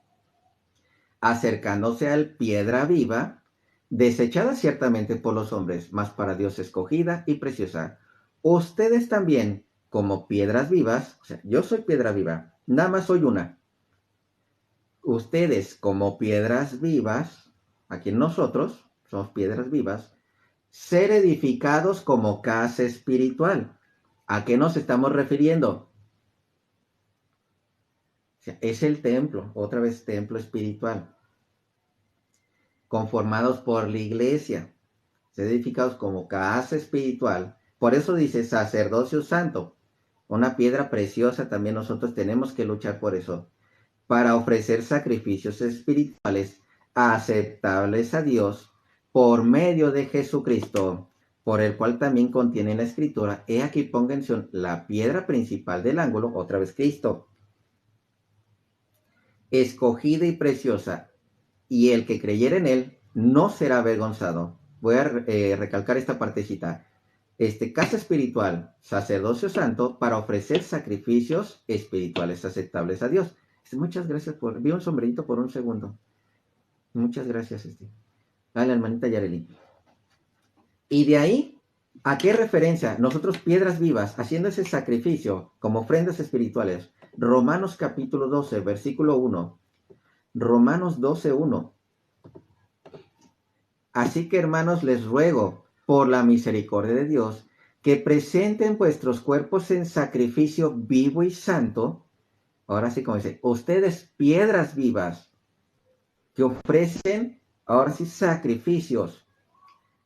Acercándose al piedra viva, desechada ciertamente por los hombres, mas para Dios escogida y preciosa. Ustedes también, como piedras vivas, o sea, yo soy piedra viva, nada más soy una. Ustedes, como piedras vivas, aquí nosotros somos piedras vivas, ser edificados como casa espiritual. ¿A qué nos estamos refiriendo? O sea, es el templo, otra vez templo espiritual, conformados por la iglesia, ser edificados como casa espiritual. Por eso dice sacerdocio santo, una piedra preciosa, también nosotros tenemos que luchar por eso, para ofrecer sacrificios espirituales aceptables a Dios por medio de Jesucristo, por el cual también contiene la Escritura. He aquí pónganse la piedra principal del ángulo, otra vez Cristo, escogida y preciosa, y el que creyere en él no será avergonzado. Voy a recalcar esta partecita. Casa espiritual, sacerdocio santo, para ofrecer sacrificios espirituales aceptables a Dios. Muchas gracias por... Vi un sombrerito por un segundo. Muchas gracias, a la hermanita Yareli. Y de ahí ¿A qué referencia? Nosotros piedras vivas, haciendo ese sacrificio como ofrendas espirituales. Romanos capítulo 12, versículo 1. Romanos 12, 1. Así que, hermanos, les ruego, por la misericordia de Dios, que presenten vuestros cuerpos en sacrificio vivo y santo. Ahora sí, como dice, ustedes piedras vivas, que ofrecen, ahora sí, sacrificios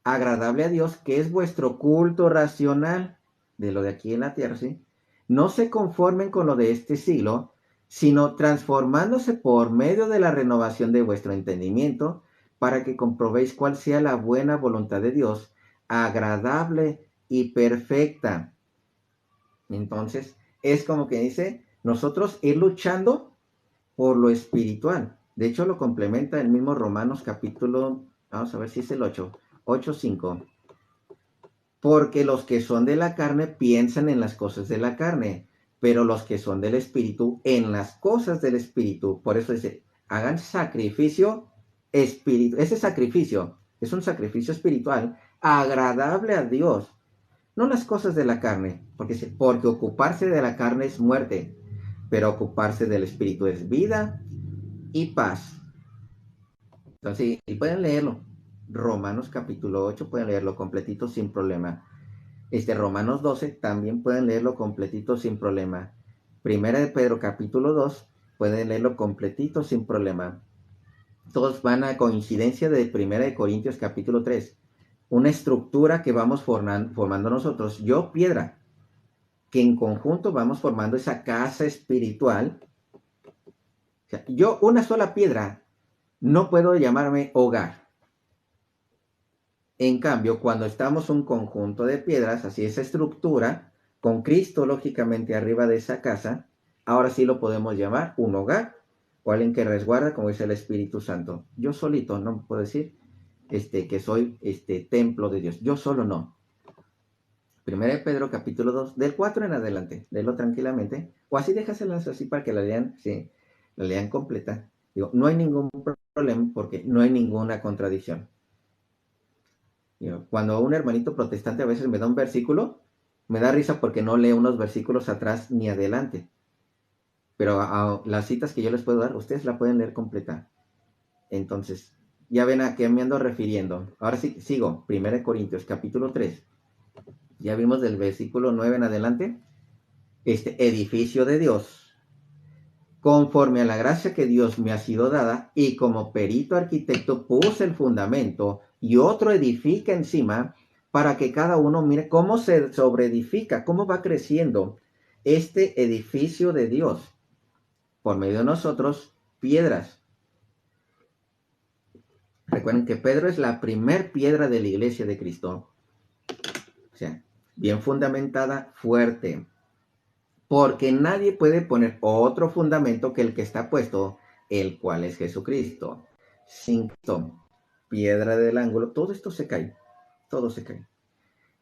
agradable a Dios, que es vuestro culto racional, de lo de aquí en la tierra, ¿sí? No se conformen con lo de este siglo, sino transformándose por medio de la renovación de vuestro entendimiento, para que comprobéis cuál sea la buena voluntad de Dios, agradable y perfecta. Entonces, es como que dice, nosotros ir luchando por lo espiritual. De hecho, lo complementa el mismo Romanos capítulo, vamos a ver si es el 8:5. Porque los que son de la carne piensan en las cosas de la carne, pero los que son del espíritu en las cosas del espíritu. Por eso dice, hagan sacrificio espíritu. Ese sacrificio es un sacrificio espiritual agradable a Dios, no las cosas de la carne, porque ocuparse de la carne es muerte, pero ocuparse del espíritu es vida y paz. Entonces, y pueden leerlo. Romanos capítulo 8, pueden leerlo completito sin problema. Romanos 12, también pueden leerlo completito sin problema. Primera de Pedro capítulo 2, pueden leerlo completito sin problema. Todos van a coincidencia de Primera de Corintios capítulo 3. Una estructura que vamos formando nosotros. Yo, piedra, que en conjunto vamos formando esa casa espiritual. O sea, yo, una sola piedra, no puedo llamarme hogar. En cambio, cuando estamos un conjunto de piedras, así esa estructura, con Cristo lógicamente arriba de esa casa, ahora sí lo podemos llamar un hogar o alguien que resguarda, como dice el Espíritu Santo. Yo solito no puedo decir que soy templo de Dios. Yo solo no. Primera de Pedro capítulo 2, del 4 en adelante, léelo tranquilamente, o así déjaselas así para que la lean, sí, la lean completa. Digo, no hay ningún problema porque no hay ninguna contradicción. Cuando un hermanito protestante a veces me da un versículo, me da risa porque no lee unos versículos atrás ni adelante. Pero a las citas que yo les puedo dar, ustedes la pueden leer completa. Entonces, ya ven a qué me ando refiriendo. Ahora sí, sigo. 1 Corintios, capítulo 3. Ya vimos del versículo 9 en adelante. Este edificio de Dios, conforme a la gracia que Dios me ha sido dada, y como perito arquitecto puse el fundamento y otro edifica encima, para que cada uno mire cómo se sobreedifica, cómo va creciendo este edificio de Dios. Por medio de nosotros, piedras. Recuerden que Pedro es la primer piedra de la iglesia de Cristo. O sea, bien fundamentada, fuerte. Porque nadie puede poner otro fundamento que el que está puesto, el cual es Jesucristo. Sin Cristo, piedra del ángulo, todo esto se cae, todo se cae.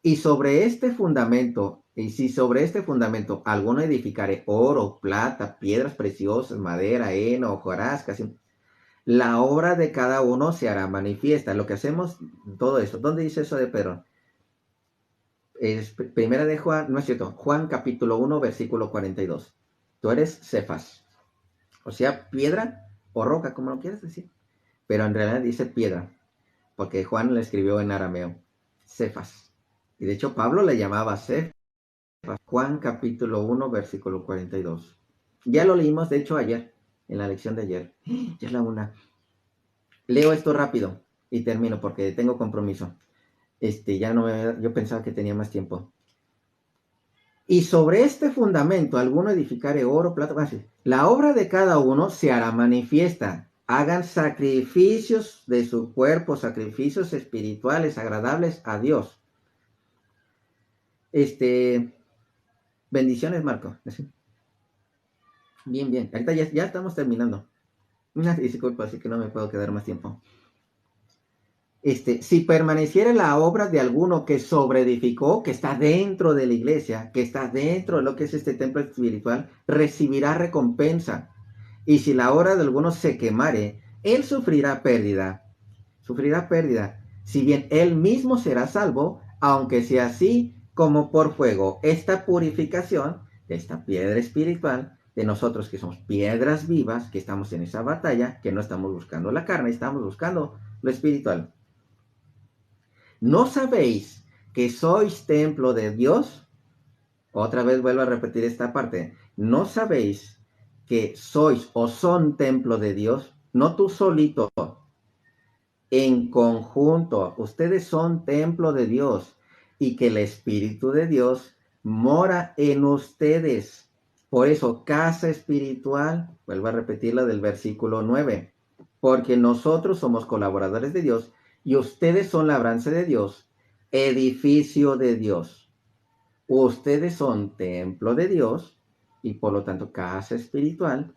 Y sobre este fundamento, y si sobre este fundamento alguno edificare oro, plata, piedras preciosas, madera, heno, hojarasca, la obra de cada uno se hará manifiesta. Lo que hacemos, todo eso. ¿Dónde dice eso de Pedro? Es primera de Juan, no es cierto, Juan capítulo 1, versículo 42. Tú eres Cefas, o sea, piedra o roca, como lo quieras decir. Pero en realidad dice piedra, porque Juan le escribió en arameo, Cefas. Y de hecho Pablo le llamaba Cefas. Juan capítulo 1, versículo 42. Ya lo leímos, de hecho, ayer, en la lección de ayer. Ya es la una. Leo esto rápido y termino porque tengo compromiso. Ya no yo pensaba que tenía más tiempo. Y sobre este fundamento, alguno edificare oro, plata, la obra de cada uno se hará manifiesta. Hagan sacrificios de su cuerpo, sacrificios espirituales agradables a Dios. Bendiciones, Marco. Bien, bien. Ahorita ya estamos terminando. Una disculpa, así que no me puedo quedar más tiempo. Si permaneciera la obra de alguno que sobreedificó, que está dentro de la iglesia, que está dentro de lo que es este templo espiritual, recibirá recompensa. Y si la obra de alguno se quemare, él sufrirá pérdida. Sufrirá pérdida. Si bien él mismo será salvo, aunque sea así como por fuego. Esta purificación de esta piedra espiritual, de nosotros que somos piedras vivas, que estamos en esa batalla, que no estamos buscando la carne, estamos buscando lo espiritual. ¿No sabéis que sois templo de Dios? Otra vez vuelvo a repetir esta parte. ¿No sabéis que sois o son templo de Dios? No tú solito, en conjunto. Ustedes son templo de Dios y que el Espíritu de Dios mora en ustedes. Por eso, casa espiritual, vuelvo a repetir la del versículo 9, porque nosotros somos colaboradores de Dios y ustedes son labranza de Dios, edificio de Dios. Ustedes son templo de Dios y por lo tanto casa espiritual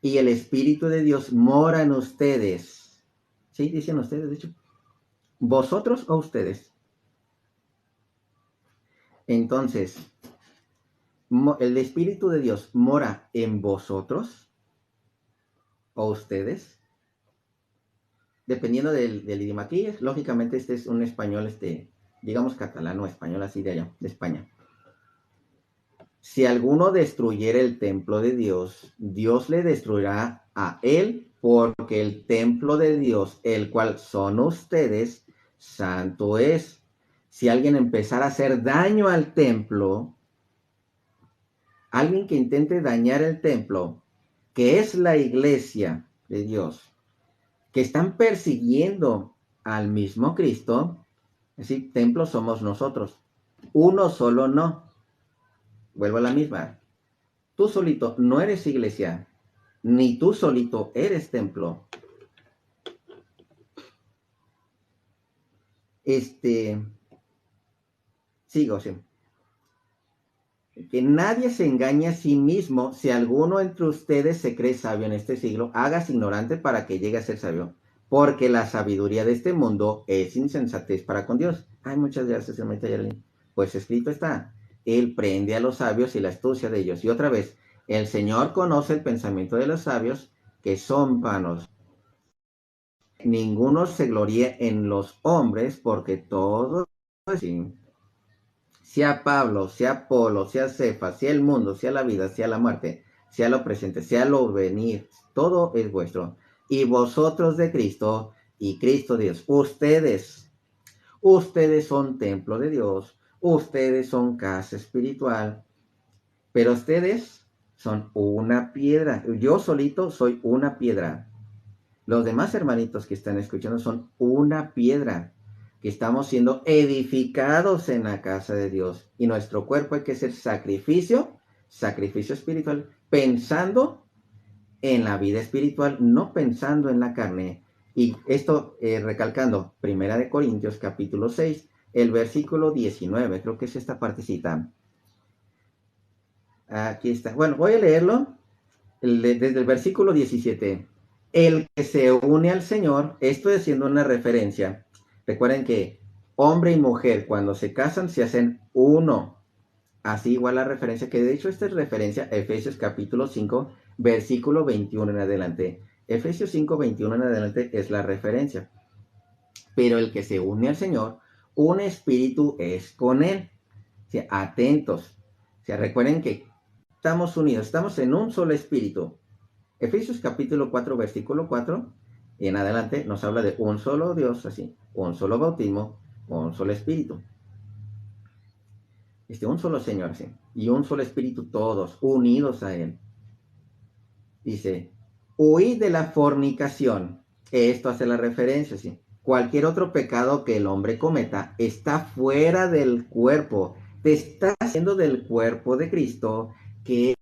y el Espíritu de Dios mora en ustedes. ¿Sí? Dicen ustedes, de hecho. ¿Vosotros o ustedes? Entonces, ¿el Espíritu de Dios mora en vosotros o ustedes? Dependiendo del idioma. Aquí, lógicamente, este es un español, digamos catalán o español así de allá, de España. Si alguno destruyera el templo de Dios, Dios le destruirá a él, porque el templo de Dios, el cual son ustedes, santo es. Si alguien empezara a hacer daño al templo, alguien que intente dañar el templo, que es la iglesia de Dios, que están persiguiendo al mismo Cristo, es decir, templo somos nosotros, uno solo no. Vuelvo a la misma. Tú solito no eres iglesia, ni tú solito eres templo. Sigo, sí. Que nadie se engañe a sí mismo. Si alguno entre ustedes se cree sabio en este siglo, hágase ignorante para que llegue a ser sabio. Porque la sabiduría de este mundo es insensatez para con Dios. Ay, muchas gracias, señorita Yarlene. Pues escrito está, Él prende a los sabios y la astucia de ellos. Y otra vez, el Señor conoce el pensamiento de los sabios, que son vanos. Ninguno se gloríe en los hombres, porque todo es así. Sea Pablo, sea Apolo, sea Cefas, sea el mundo, sea la vida, sea la muerte, sea lo presente, sea lo venir, todo es vuestro. Y vosotros de Cristo, y Cristo de Dios. Ustedes son templo de Dios, ustedes son casa espiritual, pero ustedes son una piedra. Yo solito soy una piedra. Los demás hermanitos que están escuchando son una piedra, que estamos siendo edificados en la casa de Dios. Y nuestro cuerpo hay que ser sacrificio espiritual, pensando en la vida espiritual, no pensando en la carne. Y esto recalcando, Primera de Corintios capítulo 6, el versículo 19, creo que es esta partecita. Aquí está. Bueno, voy a leerlo desde el versículo 17. El que se une al Señor, estoy haciendo una referencia. Recuerden que hombre y mujer cuando se casan se hacen uno. Así igual la referencia, que de hecho esta es referencia a Efesios capítulo 5, versículo 21 en adelante. Efesios 5, 21 en adelante es la referencia. Pero el que se une al Señor, un espíritu es con él. O sea, atentos. O sea, recuerden que estamos unidos, estamos en un solo espíritu. Efesios capítulo 4, versículo 4, y en adelante nos habla de un solo Dios, así, un solo bautismo, un solo espíritu. Un solo Señor, así, y un solo espíritu, todos unidos a Él. Dice, huid de la fornicación. Esto hace la referencia, ¿sí? Cualquier otro pecado que el hombre cometa está fuera del cuerpo. Te está haciendo del cuerpo de Cristo, que es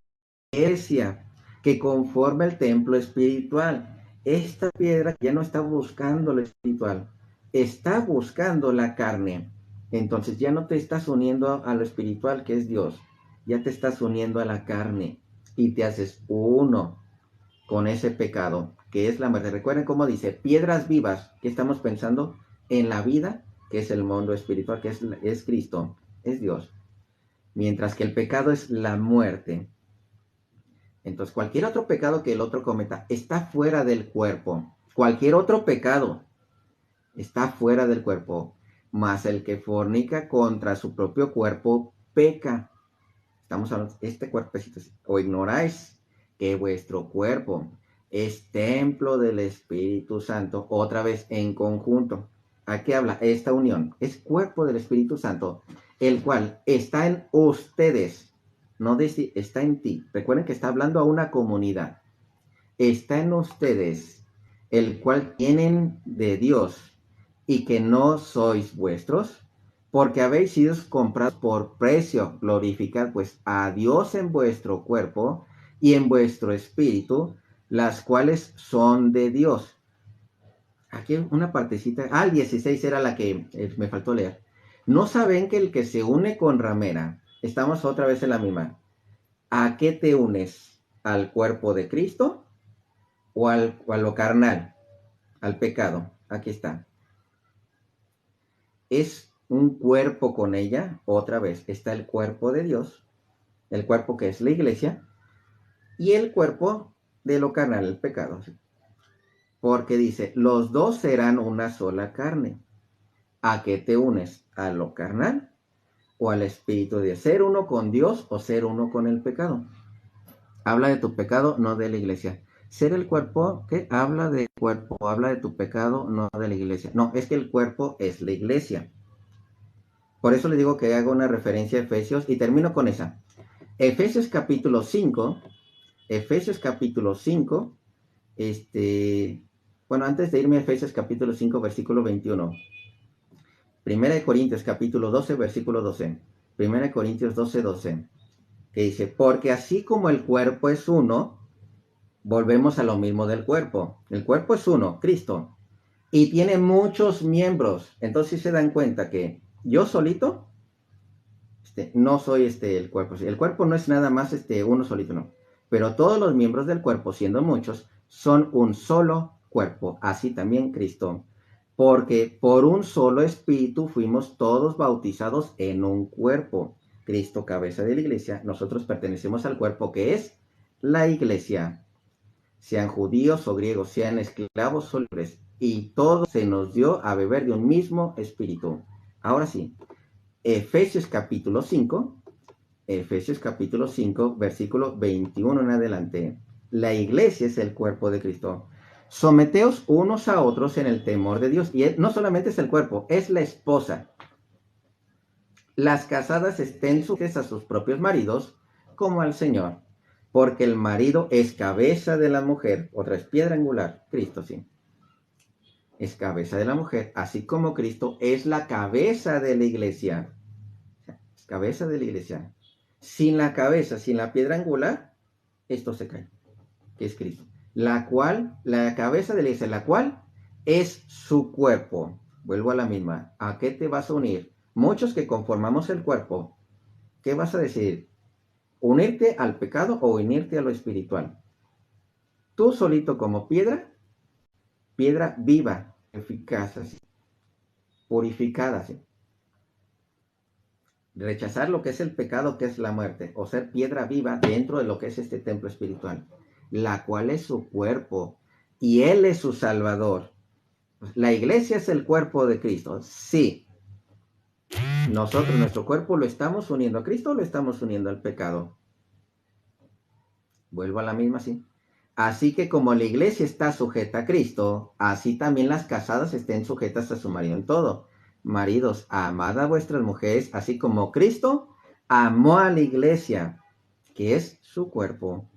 la iglesia, que conforma el templo espiritual. Esta piedra ya no está buscando lo espiritual, está buscando la carne. Entonces ya no te estás uniendo a lo espiritual, que es Dios, ya te estás uniendo a la carne y te haces uno con ese pecado, que es la muerte. Recuerden cómo dice, piedras vivas, que estamos pensando en la vida, que es el mundo espiritual, que es Cristo, es Dios. Mientras que el pecado es la muerte. Entonces, cualquier otro pecado que el otro cometa está fuera del cuerpo. Cualquier otro pecado está fuera del cuerpo. mas el que fornica contra su propio cuerpo peca. Estamos hablando de este cuerpecito. O ignoráis que vuestro cuerpo es templo del Espíritu Santo, otra vez en conjunto. ¿A qué habla? Esta unión es cuerpo del Espíritu Santo, el cual está en ustedes, no dice está en ti. Recuerden que está hablando a una comunidad. Está en ustedes, el cual tienen de Dios, y que no sois vuestros, porque habéis sido comprados por precio. Glorificad pues a Dios en vuestro cuerpo y en vuestro espíritu, las cuales son de Dios. Aquí una partecita. El 16 era la que me faltó leer. ¿No saben que el que se une con ramera, estamos otra vez en la misma, ¿a qué te unes? ¿Al cuerpo de Cristo o a lo carnal? Al pecado. Aquí está. Es un cuerpo con ella. Otra vez está el cuerpo de Dios, el cuerpo que es la iglesia, y el cuerpo de lo carnal, el pecado. Porque dice, los dos serán una sola carne. ¿A qué te unes? ¿A lo carnal o al espíritu de ser uno con Dios o ser uno con el pecado? Habla de tu pecado, no de la iglesia. Ser el cuerpo, ¿qué? Habla de cuerpo, habla de tu pecado, no de la iglesia. No, es que el cuerpo es la iglesia. Por eso le digo que hago una referencia a Efesios y termino con esa. Efesios capítulo 5, bueno, antes de irme a Efesios capítulo 5, versículo 21. Primera de Corintios capítulo 12, versículo 12. Primera de Corintios 12, 12. Que dice, porque así como el cuerpo es uno, volvemos a lo mismo del cuerpo. El cuerpo es uno, Cristo, y tiene muchos miembros. Entonces se dan cuenta que yo solito no soy el cuerpo. El cuerpo no es nada más uno solito, no. Pero todos los miembros del cuerpo, siendo muchos, son un solo cuerpo. Así también Cristo. Porque por un solo espíritu fuimos todos bautizados en un cuerpo. Cristo, cabeza de la iglesia. Nosotros pertenecemos al cuerpo que es la iglesia. Sean judíos o griegos, sean esclavos o libres. Y todo se nos dio a beber de un mismo espíritu. Ahora sí. Efesios capítulo 5, versículo 21 en adelante. La iglesia es el cuerpo de Cristo. Someteos unos a otros en el temor de Dios. Y no solamente es el cuerpo, es la esposa. Las casadas estén sujetas a sus propios maridos como al Señor, porque el marido es cabeza de la mujer. Otra es piedra angular, Cristo, sí. Es cabeza de la mujer, así como Cristo es la cabeza de la iglesia. Cabeza de la iglesia. Sin la cabeza, sin la piedra angular, esto se cae, que es Cristo. La cabeza de la iglesia, la cual es su cuerpo. Vuelvo a la misma. ¿A qué te vas a unir? Muchos que conformamos el cuerpo, ¿qué vas a decir? ¿Unirte al pecado o unirte a lo espiritual? Tú solito como piedra viva, eficaz, así, purificada, así. Rechazar lo que es el pecado, que es la muerte, o ser piedra viva dentro de lo que es este templo espiritual, la cual es su cuerpo, y Él es su Salvador. La iglesia es el cuerpo de Cristo, sí. Nosotros, nuestro cuerpo, ¿lo estamos uniendo a Cristo o lo estamos uniendo al pecado? Vuelvo a la misma, sí. Así que como la iglesia está sujeta a Cristo, así también las casadas estén sujetas a su marido en todo. Maridos, amad a vuestras mujeres, así como Cristo amó a la iglesia, que es su cuerpo,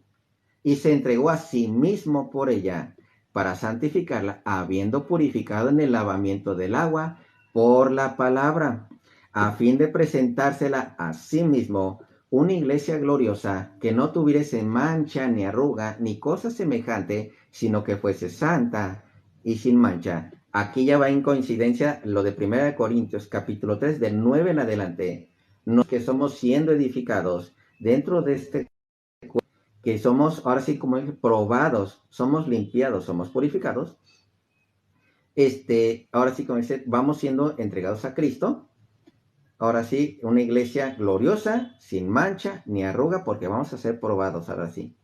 y se entregó a sí mismo por ella, para santificarla, habiendo purificado en el lavamiento del agua por la palabra, a fin de presentársela a sí mismo, una iglesia gloriosa, que no tuviese mancha, ni arruga, ni cosa semejante, sino que fuese santa y sin mancha. Aquí ya va en coincidencia lo de 1 Corintios, capítulo 3, del 9 en adelante. Nos que somos siendo edificados dentro de este cuerpo, que somos, ahora sí, como dije, probados, somos limpiados, somos purificados. Ahora sí, como dice, vamos siendo entregados a Cristo. Ahora sí, una iglesia gloriosa, sin mancha, ni arruga, porque vamos a ser probados, ahora sí.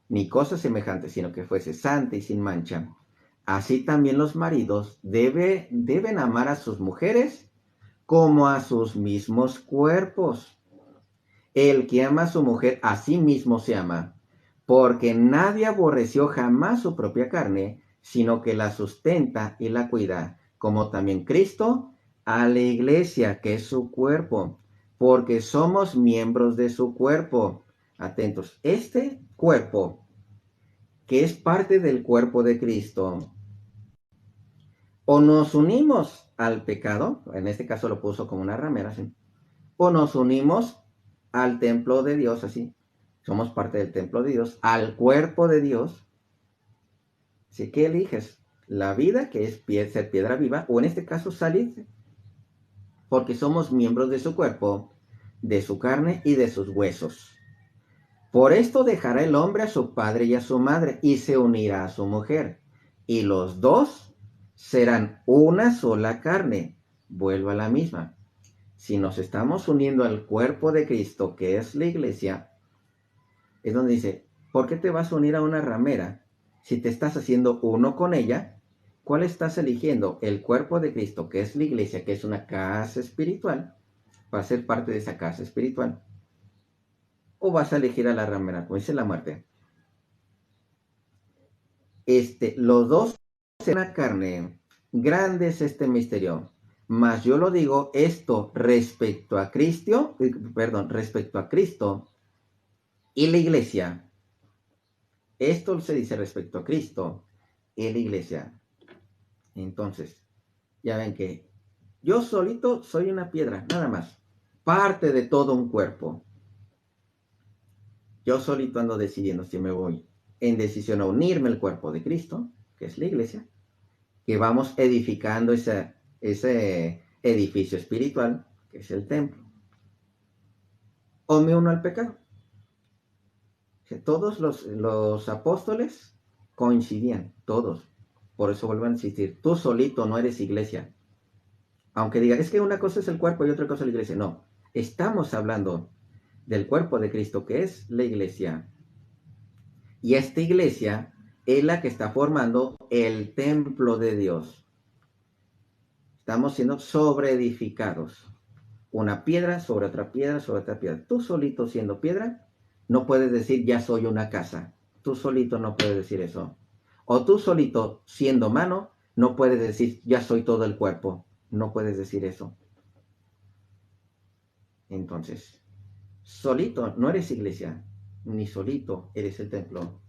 Ni cosa semejante, sino que fuese santa y sin mancha. Así también los maridos deben amar a sus mujeres como a sus mismos cuerpos. El que ama a su mujer, a sí mismo se ama, porque nadie aborreció jamás su propia carne, sino que la sustenta y la cuida, como también Cristo a la iglesia, que es su cuerpo, porque somos miembros de su cuerpo. Atentos, este cuerpo, que es parte del cuerpo de Cristo, o nos unimos al pecado, en este caso lo puso como una ramera, ¿sí? O nos unimos al templo de Dios, así, somos parte del templo de Dios, al cuerpo de Dios. Así que eliges la vida, que es ser piedra viva, o en este caso salir, porque somos miembros de su cuerpo, de su carne y de sus huesos. Por esto dejará el hombre a su padre y a su madre, y se unirá a su mujer, y los dos serán una sola carne. Vuelvo a la misma. Si nos estamos uniendo al cuerpo de Cristo, que es la iglesia, es donde dice, ¿por qué te vas a unir a una ramera si te estás haciendo uno con ella? ¿Cuál estás eligiendo? El cuerpo de Cristo, que es la iglesia, que es una casa espiritual, para ser parte de esa casa espiritual. ¿O vas a elegir a la ramera, como dice la muerte? Los dos son una carne. Grande es este misterio. Mas yo lo digo esto respecto a Cristo, respecto a Cristo y la iglesia. Esto se dice respecto a Cristo y la iglesia. Entonces, ya ven que yo solito soy una piedra, nada más. Parte de todo un cuerpo. Yo solito ando decidiendo si me voy en decisión a unirme al cuerpo de Cristo, que es la iglesia, que vamos edificando ese edificio espiritual, que es el templo. O me uno al pecado. Que todos los apóstoles coincidían, todos. Por eso vuelvo a insistir, tú solito no eres iglesia. Aunque diga, es que una cosa es el cuerpo y otra cosa es la iglesia. No, estamos hablando del cuerpo de Cristo, que es la iglesia. Y esta iglesia es la que está formando el templo de Dios. Estamos siendo sobreedificados. Una piedra sobre otra piedra sobre otra piedra. Tú solito siendo piedra, no puedes decir ya soy una casa. Tú solito no puedes decir eso. O tú solito siendo mano, no puedes decir ya soy todo el cuerpo. No puedes decir eso. Entonces, solito no eres iglesia, ni solito eres el templo.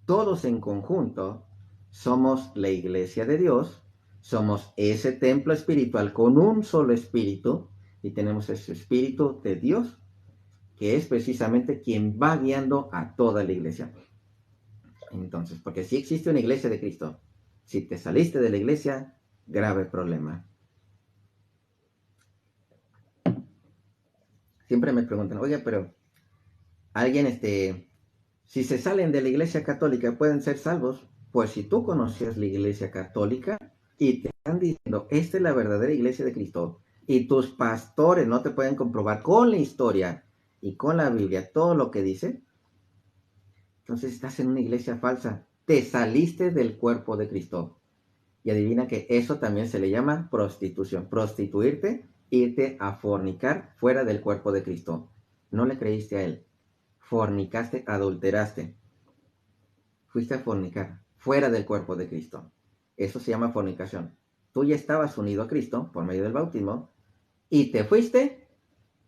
Todos en conjunto somos la iglesia de Dios, somos ese templo espiritual con un solo espíritu y tenemos ese espíritu de Dios que es precisamente quien va guiando a toda la iglesia. Entonces, porque si existe una iglesia de Cristo, si te saliste de la iglesia, grave problema. Siempre me preguntan, oye, pero alguien, si se salen de la iglesia católica, ¿pueden ser salvos? Pues si tú conocías la iglesia católica y te están diciendo, esta es la verdadera iglesia de Cristo, y tus pastores no te pueden comprobar con la historia y con la Biblia todo lo que dice, entonces estás en una iglesia falsa. Te saliste del cuerpo de Cristo. Y adivina que eso también se le llama prostitución. Prostituirte, irte a fornicar fuera del cuerpo de Cristo. No le creíste a Él. Fornicaste, adulteraste. Fuiste a fornicar fuera del cuerpo de Cristo. Eso se llama fornicación. Tú ya estabas unido a Cristo por medio del bautismo y te fuiste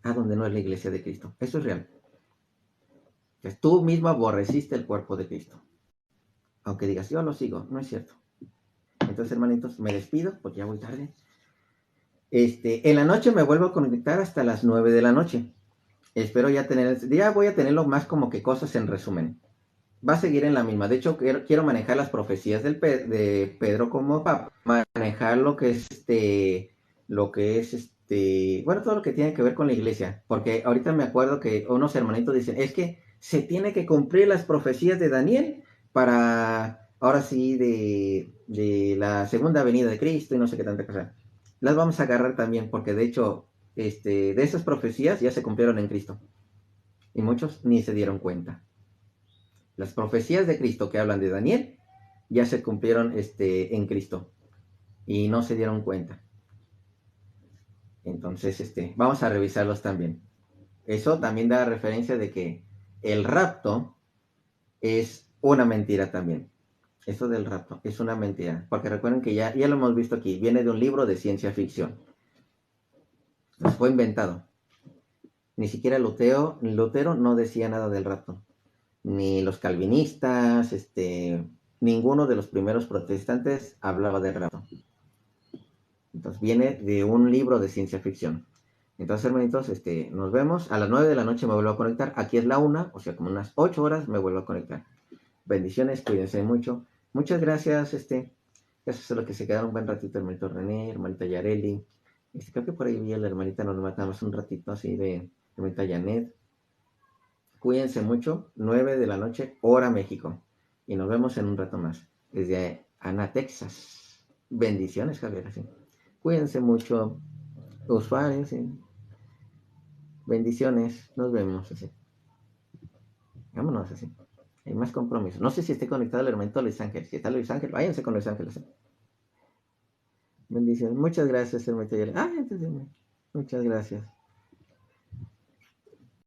a donde no es la iglesia de Cristo. Eso es real. Entonces, tú mismo aborreciste el cuerpo de Cristo. Aunque digas, yo lo sigo, no es cierto. Entonces, hermanitos, me despido porque ya voy tarde. En la noche me vuelvo a conectar hasta las 9 de la noche. Espero ya voy a tenerlo más como que cosas en resumen. Va a seguir en la misma. De hecho, quiero manejar las profecías de Pedro como papa, manejar bueno, todo lo que tiene que ver con la iglesia. Porque ahorita me acuerdo que unos hermanitos dicen, es que se tiene que cumplir las profecías de Daniel para, ahora sí, de la segunda venida de Cristo y no sé qué tanta cosa. Las vamos a agarrar también, porque de hecho, de esas profecías ya se cumplieron en Cristo. Y muchos ni se dieron cuenta. Las profecías de Cristo que hablan de Daniel ya se cumplieron en Cristo y no se dieron cuenta. Entonces, vamos a revisarlos también. Eso también da referencia de que el rapto es una mentira también. Eso del rapto es una mentira. Porque recuerden que ya lo hemos visto aquí. Viene de un libro de ciencia ficción. Entonces, fue inventado. Ni siquiera Lutero no decía nada del rapto. Ni los calvinistas, ninguno de los primeros protestantes hablaba del rapto. Entonces viene de un libro de ciencia ficción. Entonces, hermanitos, nos vemos. A las 9 de la noche me vuelvo a conectar. Aquí es la 1, o sea, como unas 8 horas me vuelvo a conectar. Bendiciones, cuídense mucho. Muchas gracias, gracias a los que se quedaron un buen ratito, hermanito René, hermanita Yareli. Creo que por ahí vi a la hermanita, nos matamos un ratito así de hermanita Janet. Cuídense mucho, 9 de la noche, hora México. Y nos vemos en un rato más. Desde Ana, Texas. Bendiciones, Javier. Así. Cuídense mucho, usuarios. ¿Sí? Bendiciones. Nos vemos. Así. Vámonos así. Hay más compromiso. No sé si esté conectado el hermanito Luis Ángel. Si está Luis Ángel, váyanse con Luis Ángel. Así. Bendiciones. Muchas gracias, hermanito. Muchas gracias.